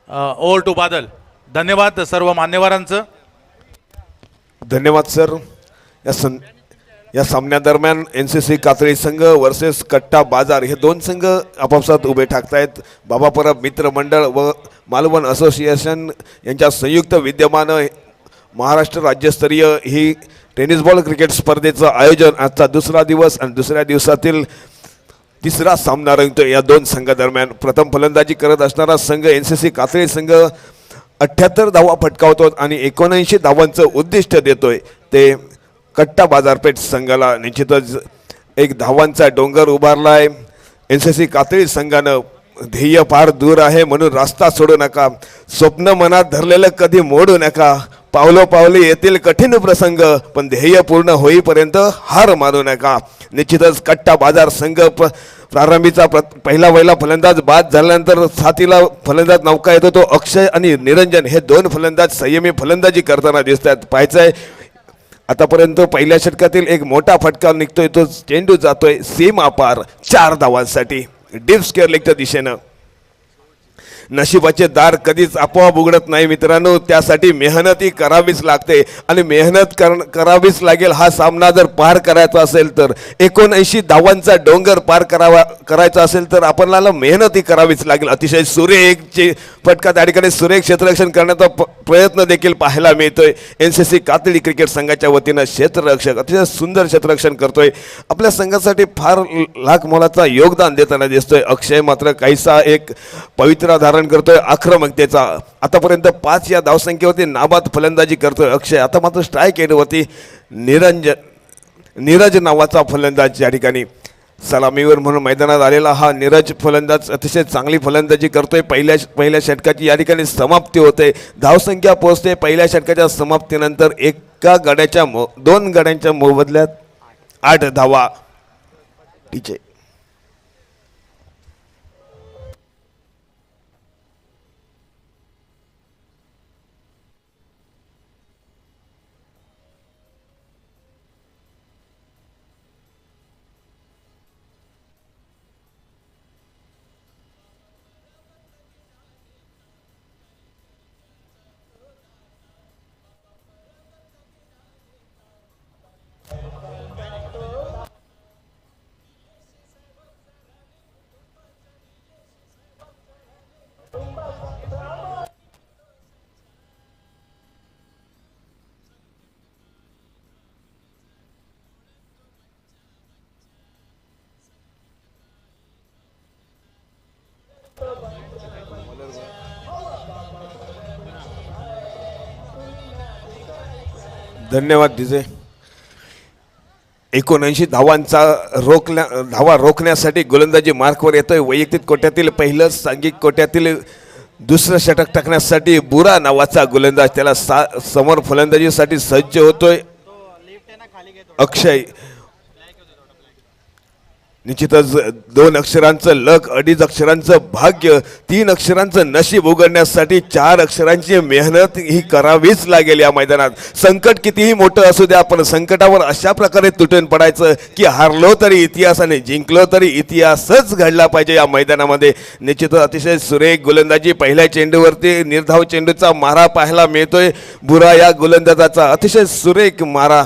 Over to Badal. धन्यवाद सर्व मान्यवरांचं. धन्यवाद सर. या सामन्यादरम्यान NCC कातळी संघ वर्सेस कट्टा बाजार हे दोन संघ आपापसात उभे ठाकतायत. बाबा परब मित्र मंडळ व मालवण असोसिएशन यांच्या संयुक्त विद्यमानं महाराष्ट्र राज्यस्तरीय ही टेनिस बॉल क्रिकेट स्पर्धेचं आयोजन आजचा दुसरा दिवस आणि दुसऱ्या दिवसातील तिसरा सामना रंगतो. या दोन संघादरम्यान प्रथम फलंदाजी करत असणारा संघ NCC कातळी संघ 78 धावा फटकावतो आणि 79 धावांचं उद्दिष्ट देतोय. ते कट्टा बाजारपेठ संघाला निश्चितच एक धावांचा डोंगर उभारलाय. NCC कातळी संघानं ध्येय फार दूर आहे म्हणून रास्ता सोडू नका. स्वप्न मनात धरलेलं कधी मोडू नका. पावलोपावली येतील कठीण प्रसंग पण ध्येय पूर्ण होईपर्यंत हार मानू नका. निश्चितच कट्टा बाजार संघ प्रारंभीचा पहिला फलंदाज बाद झाल्यानंतर साथीला फलंदाज नौका येतो तो अक्षय आणि निरंजन हे दोन फलंदाज संयमी फलंदाजी करताना दिसतात. पाहायचंय आतापर्यंत पहिल्या षटकातील एक मोठा फटका निघतोय, तो चेंडू जातोय सीमा पार 4 धावांसाठी डीप स्क्वेअर लेगच्या दिशेनं. नशिबाचे दार कधीच आपोआप उघडत नाही मित्रांनो, त्यासाठी मेहनती करावीच लागते आणि मेहनत करावीच लागेल. हा सामना जर पार करायचा असेल तर 79 धावांचा डोंगर पार करायचा असेल तर आपल्याला मेहनती करावीच लागेल. अतिशय सुरेख फटका त्या ठिकाणी सुरेख क्षेत्ररक्षण करण्याचा प्रयत्न देखील पाहायला मिळतोय. NCC कातळी क्रिकेट संघाच्या वतीनं क्षेत्ररक्षक अतिशय सुंदर क्षेत्ररक्षण करतोय. आपल्या संघासाठी फार लाख मोलाचा योगदान देताना दिसतोय. अक्षय मात्र काहीसा एक पवित्रा धारण करतोय आक्रमकतेचा. आतापर्यंत 5 या धावसंख्येवरती नाबाद फलंदाजी करतोय अक्षय. आता मात्र स्ट्राईक एंडवरती नीरज नावाचा फलंदाज या ठिकाणी सलामीवर म्हणून मैदानात आलेला हा नीरज फलंदाज अतिशय चांगली फलंदाजी करतोय. पहिल्या षटकाची या ठिकाणी समाप्ती होते. धावसंख्या पोहोचते पहिल्या षटकाच्या समाप्तीनंतर दोन गड्यांच्या मोबदल्यात 8 धावा. ठीक आहे. धन्यवाद डीजे. 79 धावा रोखण्यासाठी गोलंदाजी मार्कवर येतोय. वैयक्तिक कोट्यातील पहिलं, सांघिक कोट्यातील दुसरं षटक टाकण्यासाठी बुरा नावाचा गोलंदाज त्याला समोर फलंदाजीसाठी सज्ज होतोय. अक्षय निश्चितच 2 अक्षरांचं लक, 2.5 अक्षरांचं भाग्य, 3 अक्षरांचं नशीब उघडण्यासाठी 4 अक्षरांची मेहनत ही करावीच लागेल. या मैदानात संकट कितीही मोठं असू द्या, पण संकटावर अशा प्रकारे तुटून पडायचं की हारलो तरी इतिहास आणि जिंकलो तरी इतिहासच घडला पाहिजे. या मैदानामध्ये निश्चितच अतिशय सुरेख गोलंदाजी. पहिल्या चेंडूवरती निर्धाव चेंडूचा मारा पाहायला मिळतोय. बुरा या गोलंदाजाचा अतिशय सुरेख मारा.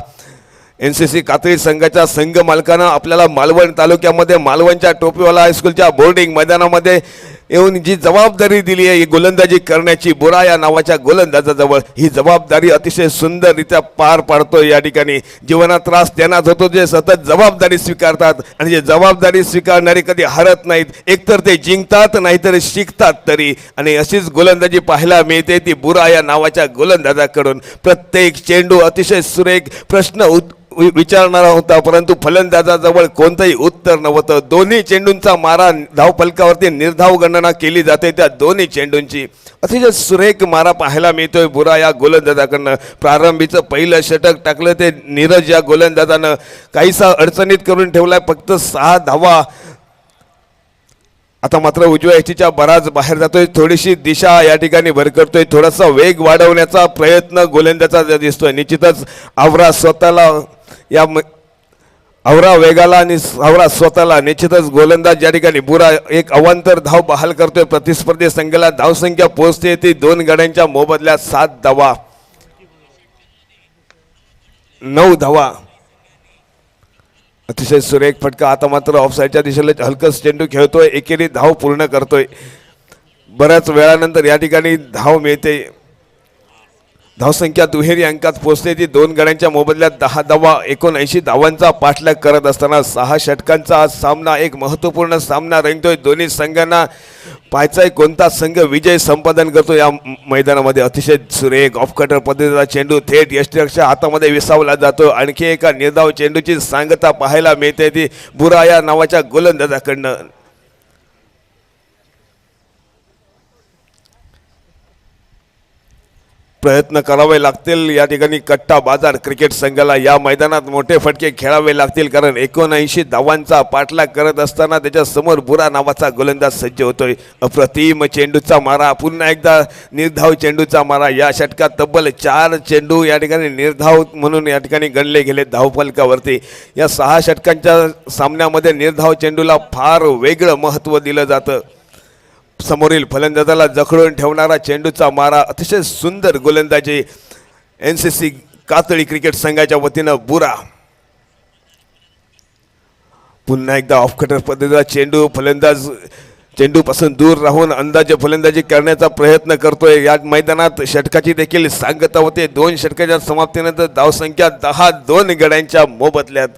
NCC कातळी संघाच्या संघ मालकानं आपल्याला मालवण तालुक्यामध्ये मालवणच्या टोपीवाला हायस्कूलच्या बोर्डिंग मैदानामध्ये येऊन जी जबाबदारी दिली आहे गोलंदाजी करण्याची, बुरा या नावाच्या गोलंदाजाजवळ ही जबाबदारी अतिशय सुंदररित्या पार पाडतोय. या ठिकाणी जीवनात त्रास त्यांनाच होतो जे सतत जबाबदारी स्वीकारतात, आणि जे जबाबदारी स्वीकारणारे कधी हरत नाहीत. एकतर ते जिंकतात नाहीतर शिकतात तरी, आणि अशीच गोलंदाजी पाहायला मिळते ती बुरा या नावाच्या गोलंदाजाकडून. प्रत्येक चेंडू अतिशय सुरेख प्रश्न विचारणारा होता, परंतु फलंदाजाजवळ कोणतंही उत्तर नव्हतं. दोन्ही चेंडूंचा मारा धावफलकावरती निर्धाव गणना केली जाते. त्या दोन्ही चेंडूंची अतिशय सुरेख मारा पाहायला मिळतोय बुरा या गोलंदाजाकडनं. प्रारंभीचं पहिलं षटक टाकलं ते नीरज या गोलंदाजानं काहीसा अडचणीत करून ठेवलाय. फक्त 6 धावा. आता मात्र उजव्या एचीच्या बराच बाहेर जातोय. थोडीशी दिशा या ठिकाणी भरकटतोय. थोडासा वेग वाढवण्याचा प्रयत्न गोलंदाजाचा दिसतोय. निश्चितच आवरा स्वतःला या आवरा वेगाला आणि आवरा स्वतःला निश्चितच गोलंदाज या ठिकाणी बुरा एक अवांतर धाव बहाल करतोय. प्रतिस्पर्धी संघाला धावसंख्या पोहोचते ती 2 गड्यांच्या मोबदल्यात 7 धावा, 9 धावा. अतिशय सुरेख फटका. आता मात्र ऑफसाईडच्या दिशेला हलकस चेंडू खेळतोय. एकेरी धाव पूर्ण करतोय. बऱ्याच वेळानंतर या ठिकाणी धाव मिळते. धावसंख्या दुहेरी अंकात पोहोचते ती 2 गड्यांच्या मोबदल्यात 10 धावा. 79 धावांचा पाठलाग करत असताना 6 षटकांचा हा सामना एक महत्त्वपूर्ण सामना रंगतोय. दोन्ही संघांना पाहायचाय कोणता संघ विजय संपादन करतो. या मैदानामध्ये अतिशय सुरेख ऑफ कटर पद्धतीचा चेंडू थेट यष्टीरक्षक हातामध्ये विसावला जातो. आणखी एका निर्धाव चेंडूची सांगता पाहायला मिळते ती बुरा या नावाच्या गोलंदाजाकडनं. प्रयत्न करावे लागतील या ठिकाणी कट्टा बाजार क्रिकेट संघाला. या मैदानात मोठे फटके खेळावे लागतील, कारण 79 धावांचा पाठलाग करत असताना त्याच्या समोर बुरा नावाचा गोलंदाज सज्ज होतोय. अप्रतिम चेंडूचा मारा. पुन्हा एकदा निर्धाव चेंडूचा मारा. या षटकात तब्बल 4 चेंडू या ठिकाणी निर्धाव म्हणून या ठिकाणी गणले गेले धावफलकावरती. या 6 षटकांच्या सामन्यामध्ये निर्धाव चेंडूला फार वेगळं महत्त्व दिलं जातं. समोरील फलंदाजाला जखडून ठेवणारा चेंडूचा मारा. अतिशय सुंदर गोलंदाजी NCC कातळी क्रिकेट संघाच्या वतीनं बुरा. पुन्हा एकदा ऑफ कटर पद्धतीचा चेंडू. फलंदाज चेंडूपासून दूर राहून अंदाजे फलंदाजी करण्याचा प्रयत्न करतोय. या मैदानात षटकाची देखील सांगता होते. 2 षटकाच्या समाप्तीनंतर धावसंख्या 10, 2 गड्यांच्या मोबदल्यात.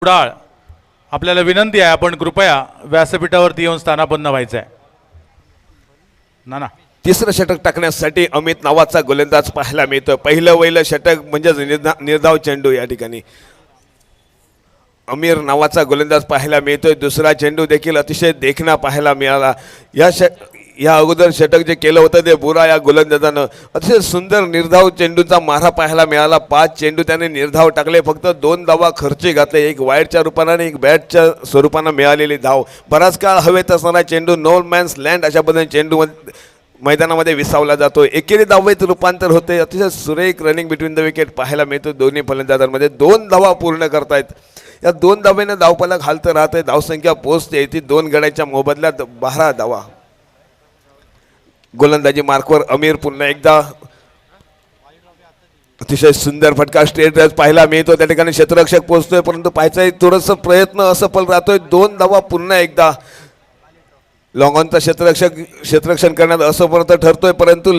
कुडाळ, आपल्याला विनंती आहे आपण कृपया व्यासपीठावरती येऊन स्थानापन्न व्हायचं आहे. ना तिसरं षटक टाकण्यासाठी अमित नावाचा गोलंदाज पाहायला मिळतो. पहिलं षटक म्हणजेच निर्धाव चेंडू. या ठिकाणी अमीर नावाचा गोलंदाज पाहायला मिळतोय. दुसरा चेंडू देखील अतिशय देखणा पाहायला मिळाला. या अगोदर षटक जे केलं होतं ते बुरा या गोलंदाजानं अतिशय सुंदर निर्धाव चेंडूचा मारा पाहायला मिळाला. 5 चेंडू त्याने निर्धाव टाकले. फक्त 2 धावा खर्ची घातले. एक वाईडच्या रूपानं आणि एक बॅटच्या स्वरूपानं मिळालेली धाव. बराच काळ हवेत असणारा चेंडू नो मॅन्स लँड अशा पद्धतीने चेंडू मैदानामध्ये विसावला जातो. एकेरी धावेत रूपांतर होते. अतिशय सुरेख रनिंग बिटवीन द विकेट पाहायला मिळतो दोन्ही फलंदाजांमध्ये. 2 धावा पूर्ण करतायत. या 2 धावेने धावफलक हालत राहते. धावसंख्या पोहोचते ती 2 गड्यांच्या मोबदल्यात 12 धावा. गोलंदाजी मार्कवर अमीर पुन्हा एकदा अतिशय सुंदर फटका स्ट्रेट पाहायला मिळतो. त्या ठिकाणी क्षेत्ररक्षक पोहोचतोय परंतु पाहायचा थोडंसं प्रयत्न असफल राहतोय. 2 धावा पुन्हा एकदा लॉंग ऑनचा क्षेत्ररक्षण करण्यात असमर्थ ठरतोय परंतु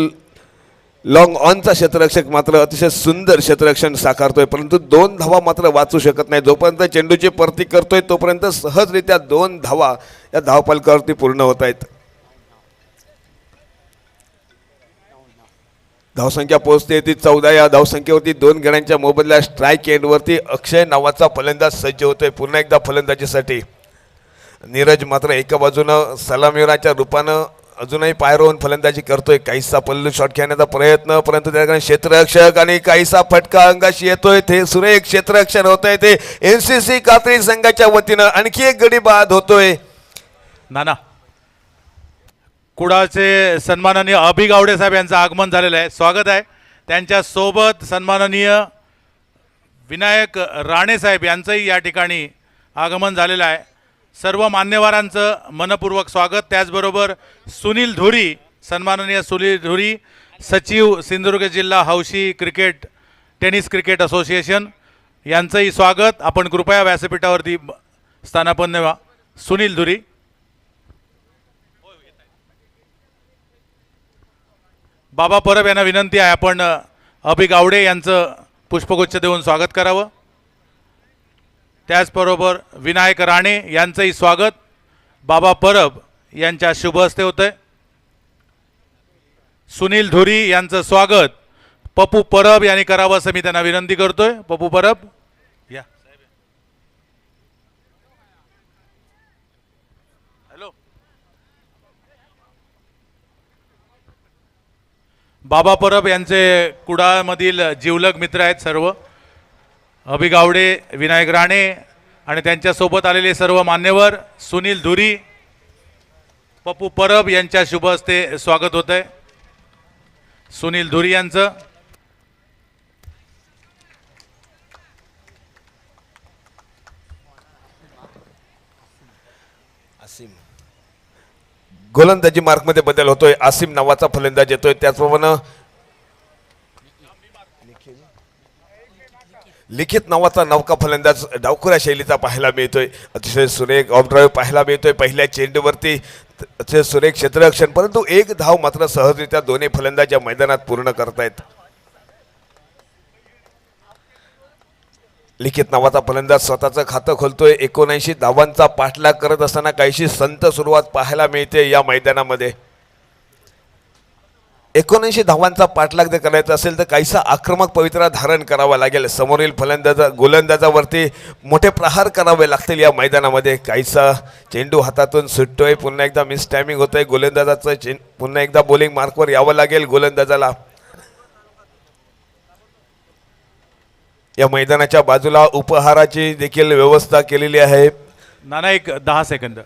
लॉंग ऑनचा क्षेत्ररक्षक मात्र अतिशय सुंदर क्षेत्ररक्षण साकारतोय परंतु 2 धावा मात्र वाचू शकत नाही. जोपर्यंत चेंडूची परती करतोय तोपर्यंत सहजरित्या 2 धावा या धावफलकावरती पूर्ण होत आहेत. धावसंख्या पोहोचते ती 14. या धावसंख्येवरती 2 गड्यांच्या मोबदल्या स्ट्राईक एंडवरती अक्षय नावाचा फलंदाज सज्ज होतोय पुन्हा एकदा फलंदाजीसाठी. नीरज मात्र एका बाजूनं सलामीराच्या रूपानं अजूनही पाय रोवून फलंदाजी करतोय. काहीसा पल्लू शॉट खेळण्याचा प्रयत्न परंतु त्या ठिकाणी क्षेत्ररक्षक आणि काहीसा फटका अंगाशी येतोय. ते सुरेख क्षेत्ररक्षण होतंय. ते NCC कात्री संघाच्या वतीनं आणखी एक गडी बाद होतोय. नाना कुडाळचे सन्माननीय अभि गावडे साहेब यांचं आगमन झालेलं आहे. स्वागत आहे. त्यांच्या सोबत सन्माननीय विनायक राणे साहेब यांचंही या ठिकाणी आगमन झालेलं आहे. सर्व मान्यवरांचं मनपूर्वक स्वागत. त्याचबरोबर सुनील धुरी, सन्माननीय सुनील धुरी, सचिव सिंधुदुर्ग जिल्हा हौशी टेनिस क्रिकेट असोसिएशन यांचंही स्वागत. आपण कृपया व्यासपीठावरती स्थानापन्न व्हा. सुनील धुरी. बाबा परब यांना विनंती आहे आपण अभि गावडे यांचं पुष्पगुच्छ देऊन स्वागत करावं. त्याचबरोबर विनायक राणे यांचंही स्वागत बाबा परब यांच्या शुभ हस्ते होतंय. सुनील धुरी यांचं स्वागत पप्पू परब यांनी करावं असं मी त्यांना विनंती करतोय. पप्पू परब या. हॅलो. बाबा परब यांचे कुडाळमधील जिवलग मित्र आहेत सर्व. अभि गावडे, विनायक राणे आणि त्यांच्यासोबत आलेले सर्व मान्यवर. सुनील धुरी, पप्पू परब यांच्या शुभ हस्ते स्वागत होत आहे. सुनील धुरी यांचं. आसिम गोलंदाजी मार्कमध्ये बदल होतोय. आसिम नावाचा फलंदाज येतोय. त्याचप्रमाणे लिखित नावाचा नौका फलंदाज डावखुऱ्या शैलीचा पाहायला मिळतोय. अतिशय सुरेख ऑफ ड्राईव्ह पाहायला मिळतोय. पहिल्या चेंडूवरती अतिशय सुरेख क्षेत्ररक्षण परंतु 1 धाव मात्र सहजरित्या दोन्ही फलंदाज या मैदानात पूर्ण करतायत. लिखित नावाचा फलंदाज स्वतःचं खातं खोलतोय. 79 धावांचा पाठलाग करत असताना काहीशी संत सुरुवात पाहायला मिळते या मैदानामध्ये. 79 धावांचा पाठलाग जर करायचा असेल तर काहीसा आक्रमक पवित्रा धारण करावा लागेल. समोरील गोलंदाजावरती मोठे प्रहार करावे लागतील या मैदानामध्ये. काहीसा चेंडू हातातून सुटतोय. पुन्हा एकदा मिस टायमिंग होतोय गोलंदाजाचं. पुन्हा एकदा बॉलिंग मार्कवर यावं लागेल गोलंदाजाला. या मैदानाच्या बाजूला उपहाराची देखील व्यवस्था केलेली आहे. नाना एक 10 सेकंद.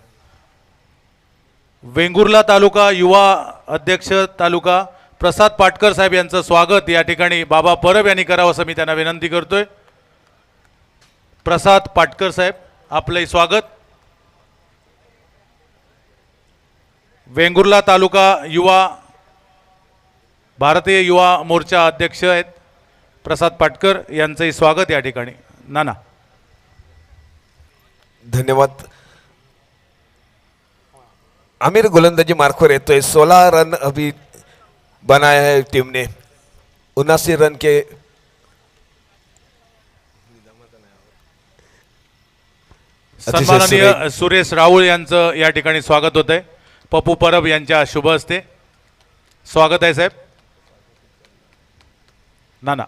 वेंगुर्ला तालुका युवा अध्यक्ष तालुका प्रसाद पाटकर साहेब यांचं स्वागत या ठिकाणी बाबा परब यांनी करावं असं मी त्यांना विनंती करतोय. प्रसाद पाटकर साहेब आपलंही स्वागत. वेंगुर्ला तालुका भारतीय युवा मोर्चा अध्यक्ष आहेत प्रसाद पाटकर यांचंही स्वागत या ठिकाणी. नाना धन्यवाद. आमिर गोलंदाजी मार्कवर येतोय. 16 रन अभी बनाया है टीम ने. 79 रन के सन्माननीय सुरेश राहुल यांचं या ठिकाणी स्वागत होत आहे. पप्पू परब यांच्या शुभ हस्ते स्वागत आहे साहेब. नाना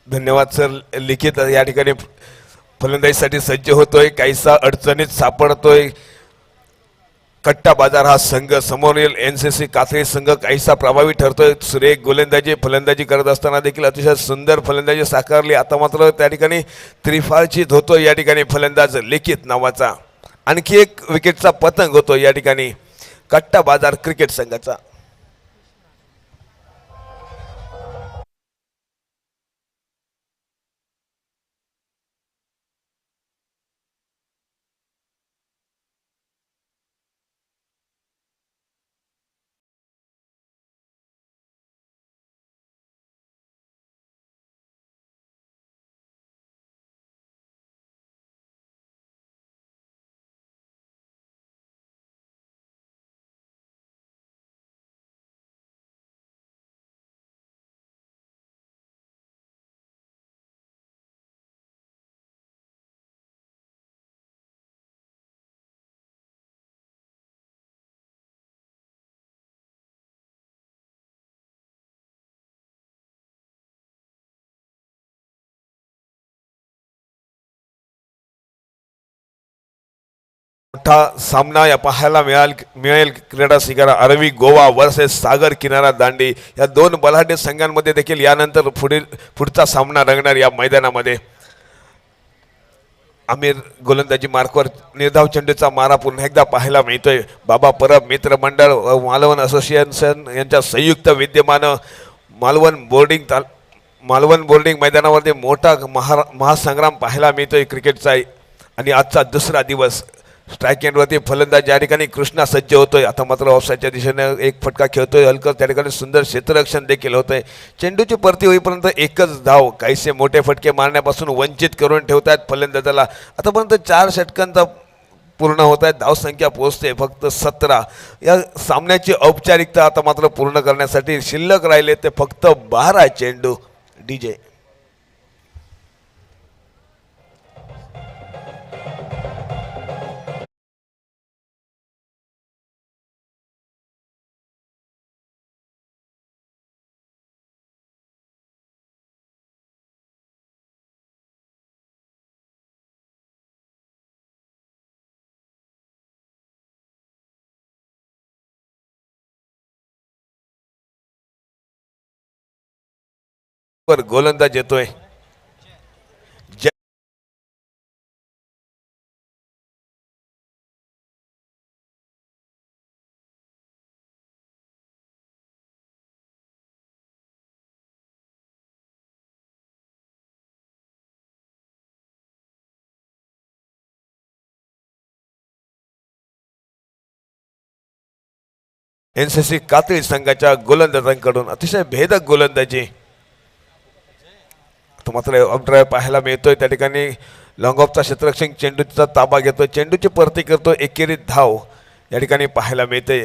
धन्यवाद सर. लिखित या ठिकाणी फलंदाजीसाठी सज्ज होतोय. काहीसा अडचणीत सापडतोय. कट्टा बाजार हा संघ समोरील NCC कात्री संघ काहीसा प्रभावी ठरतोय. सुरेख फलंदाजी करत असताना देखील अतिशय सुंदर फलंदाजी साकारली. आता मात्र त्या ठिकाणी त्रिफाळचीत होतोय या ठिकाणी फलंदाज लिखित नावाचा. आणखी एक विकेटचा पतंग होतो या ठिकाणी कट्टा बाजार क्रिकेट संघाचा. मोठा सामना या पाहायला मिळेल क्रीडा शिखरा आरवी गोवा वर्सेस सागर किनारा दांडी या दोन बलाढ्य संघांमध्ये देखील यानंतर पुढचा सामना रंगणार या मैदानामध्ये. आमिर गोलंदाजी मार्कवर निर्धाव चेंडूचा मारा पुन्हा एकदा पाहायला मिळतोय. बाबा परब मित्रमंडळ व मालवण असोसिएशन यांच्या संयुक्त विद्यमानं मालवण बोर्डिंग मैदानावरती मोठा महासंग्राम पाहायला मिळतोय क्रिकेटचा. आणि आजचा दुसरा दिवस स्ट्राईक एंडवरती फलंदाज या ठिकाणी कृष्णा सज्ज होतोय. आता मात्र ऑफसाईडच्या दिशेने एक फटका खेळतोय हलकर, त्या ठिकाणी सुंदर क्षेत्ररक्षण देखील होतंय. चेंडूची परती होईपर्यंत एकच धाव काहीसे मोठे फटके मारण्यापासून वंचित करून ठेवतात फलंदाजाला. आतापर्यंत 4 षटकांचा पूर्ण होत आहेत, धावसंख्या पोहोचते फक्त 17. या सामन्याची औपचारिकता आता मात्र पूर्ण करण्यासाठी शिल्लक राहिले ते फक्त 12 चेंडू. डीजे वर गोलंदाज येतोय. एनसीसी कातळी संघाच्या गोलंदाजांकडून अतिशय भेदक गोलंदाजी तो मात्र ऑफड्राईव्ह पाहायला मिळतोय. त्या ठिकाणी लॉंग ऑफचा क्षेत्ररक्षक चेंडूचा ताबा घेतोय, चेंडूची परती करतो, एकेरी धाव या ठिकाणी पाहायला मिळते.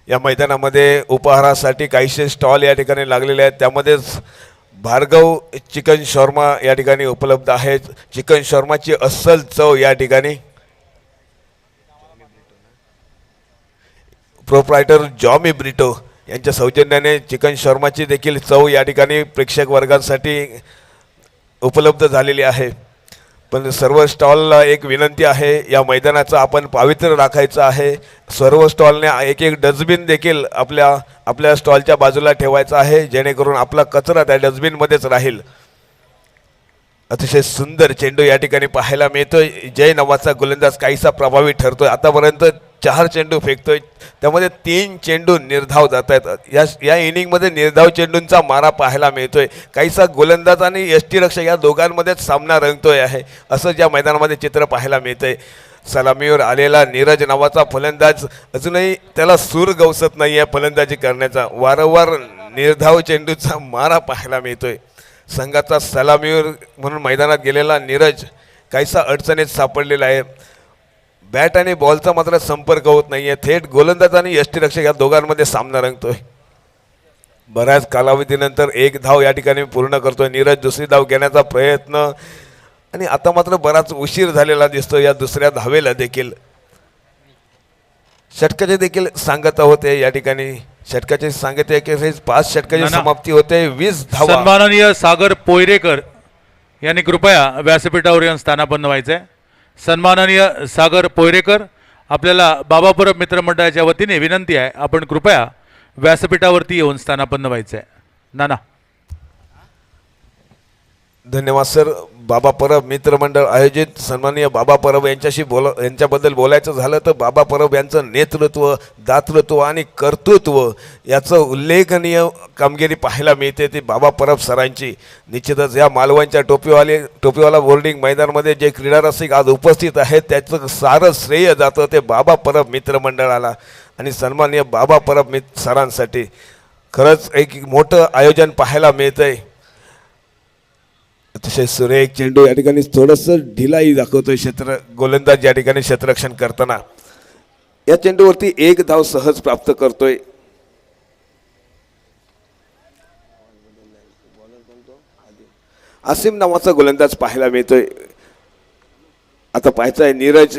या मैदानामध्ये उपहारासाठी काहीशे स्टॉल या ठिकाणी लागलेले आहेत, त्यामध्येच भार्गव चिकन शॉर्मा या ठिकाणी उपलब्ध आहेत. चिकन शॉर्माची अस्सल चव या ठिकाणी प्रोप्रायटर जॉमी ब्रिटो यांच्या सौजन्याने चिकन शॉर्माची देखील चव या ठिकाणी प्रेक्षक वर्गासाठी उपलब्ध झालेली आहे. पण सर्व स्टॉलला एक विनंती आहे, या मैदानाचं आपण पावित्र्य राखायचं आहे. सर्व स्टॉलने एक डस्टबिन देखील आपल्या स्टॉलच्या बाजूला ठेवायचा आहे, जेणेकरून आपला कचरा त्या डस्टबिनमध्येच राहील. अतिशय सुंदर चेंडू या ठिकाणी पाहायला मिळतोय. जय नावाचा गोलंदाज काहीसा प्रभावी ठरतोय. आतापर्यंत 4 चेंडू फेकतोय, त्यामध्ये 3 चेंडू निर्धाव जात आहेत. या इनिंगमध्ये निर्धाव चेंडूंचा मारा पाहायला मिळतोय. काहीसा गोलंदाज आणि यष्टीरक्षक या दोघांमध्येच सामना रंगतोय आहे, असं या मैदानामध्ये चित्र पाहायला मिळतंय. सलामीवर आलेला नीरज नावाचा फलंदाज अजूनही त्याला सूर गवसत नाही आहे फलंदाजी करण्याचा. वारंवार निर्धाव चेंडूचा मारा पाहायला मिळतोय. संघाचा सलामीवर म्हणून मैदानात गेलेला नीरज काहीसा अडचणीत सापडलेला आहे. बॅट आणि बॉलचा मात्र संपर्क होत नाहीये. थेट गोलंदाज आणि यष्टीरक्षक या दोघांमध्ये सामना रंगतोय. बऱ्याच कालावधीनंतर 1 धाव या ठिकाणी पूर्ण करतोय नीरज. दुसरी धाव घेण्याचा प्रयत्न आणि आता मात्र बराच उशीर झालेला दिसतो या दुसऱ्या धावेला देखील. षटकाचे देखील सांगता होते या ठिकाणी. षटकाचे सांगते की 5 षटकाची समाप्ती होते, 20 धावा. सन्माननीय सागर पोयरेकर यांनी कृपया व्यासपीठावर येऊन स्थानापन्न व्हायचंय. सन्माननीय सागर पोयरेकर, आपल्याला बाबा परब मित्रमंडळाच्या वतीने विनंती आहे, आपण कृपया व्यासपीठावरती येऊन स्थानापन्न व्हायचंय. नाना. धन्यवाद सर. बाबा परब मित्रमंडळ आयोजित सन्माननीय बाबा परब यांच्याबद्दल बोलायचं झालं तर बाबा परब यांचं नेतृत्व, दातृत्व आणि कर्तृत्व याचं उल्लेखनीय कामगिरी पाहायला मिळते ती बाबा परब सरांची. निश्चितच या मालवणच्या टोपीवाला बोर्डिंग मैदानामध्ये जे क्रीडा रसिक आज उपस्थित आहेत त्याचं सारं श्रेय जातं ते बाबा परब मित्रमंडळाला आणि सन्माननीय बाबा परब सरांसाठी. खरंच एक मोठं आयोजन पाहायला मिळतंय. अतिशय सुरेख चेंडू या ठिकाणी थोडंसं ढिलाई दाखवतोय गोलंदाज या ठिकाणी क्षेत्ररक्षण करताना. या चेंडूवरती 1 धाव सहज प्राप्त करतोय. आसिम नावाचा गोलंदाज पाहायला मिळतोय. आता पाहायचं आहे नीरज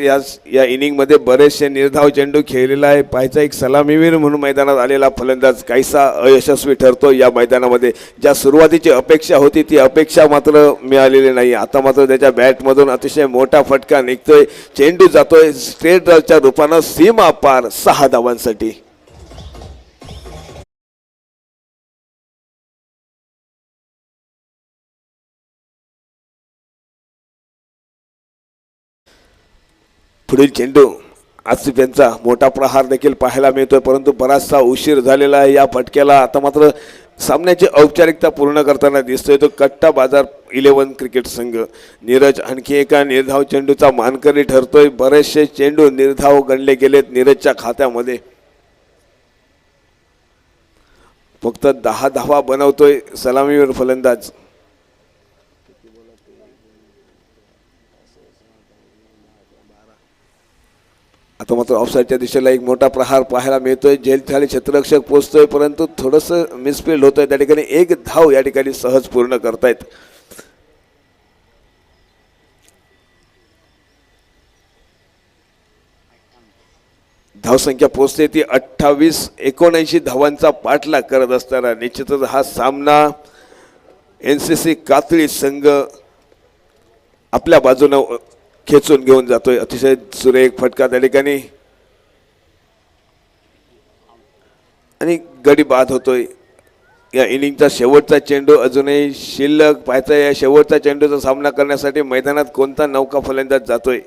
या इनिंगमध्ये बरेचसे निर्धाव चेंडू खेळलेला आहे. पाहायचा एक सलामीवीर म्हणून मैदानात आलेला फलंदाज काहीसा अयशस्वी ठरतो या मैदानामध्ये. ज्या सुरुवातीची अपेक्षा होती ती अपेक्षा मात्र मिळालेली नाही. आता मात्र त्याच्या बॅटमधून अतिशय मोठा फटका निघतोय. चेंडू जातोय स्ट्रेट ड्राईव्हच्या रूपानं सीमा पार 6 धावांसाठी. पुढील चेंडू आसिफ यांचा मोठा प्रहार देखील पाहायला मिळतोय, परंतु बराचसा उशीर झालेला आहे या फटक्याला. आता मात्र सामन्याची औपचारिकता पूर्ण करताना दिसतोय तो कट्टा बाजार 11 क्रिकेट संघ. नीरज आणखी एका निर्धाव चेंडूचा मानकरी ठरतोय. बरेचसे चेंडू निर्धाव गणले गेलेत नीरजच्या खात्यामध्ये. फक्त 10 धावा बनवतोय सलामीवर फलंदाज. आता मात्र ऑफसाईडच्या दिशेला एक मोठा प्रहार पाहायला मिळतोय. झेलखाली क्षेत्ररक्षक पोहोचतोय, परंतु थोडंसं मिसफिल्ड होतोय. त्या ठिकाणी एक धाव या ठिकाणी सहज पूर्ण करतायत. धावसंख्या पोहोचते ती 28-79 धावांचा पाठलाग करत असताना निश्चितच हा सामना NCC कातळी संघ आपल्या बाजूनं खेचून घेऊन जातोय. अतिशय सुरेख फटका त्या ठिकाणी आणि गडी बाद होतोय. या इनिंगचा शेवटचा चेंडू अजूनही शिल्लक. पाहायचा या शेवटचा चेंडूचा सामना करण्यासाठी मैदानात कोणता नौका फलंदाज जातोय.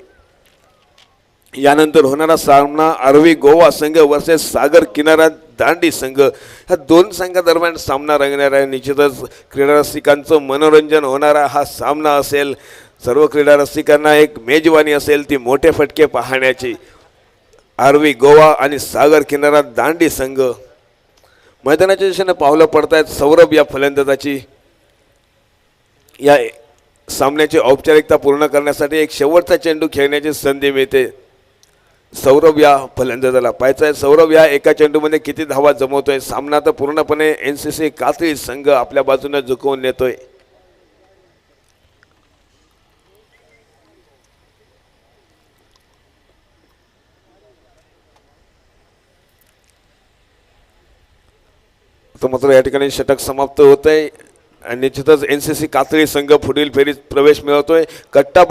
यानंतर होणारा सामना आरवी गोवा संघ वर्सेस सागर किनारा दांडी संघ. ह्या दोन संघादरम्यान सामना रंगणार आहे. निश्चितच क्रीडा रसिकांचं मनोरंजन होणारा हा सामना असेल. सर्व क्रीडा रसिकांना एक मेजवानी असेल ती मोठे फटके पाहण्याची. आरवी गोवा आणि सागर किनारा दांडी संघ मैदानाच्या दिशेने पावलं पडतायत. सौरभ या फलंदाजाची या सामन्याची औपचारिकता पूर्ण करण्यासाठी एक शेवटचा चेंडू खेळण्याची संधी मिळते सौरभ या फलंदाजाला. पाहायचं आहे सौरभ या एका चेंडूमध्ये किती धावा जमवतोय. सामना तर पूर्णपणे NCC कातळी संघ आपल्या बाजूने झुकवून नेतोय. तर मात्र या ठिकाणी षटक समाप्त होत आहे आणि निश्चितच NCC कातळी संघ पुढील फेरीत प्रवेश मिळवतोय. कट्टा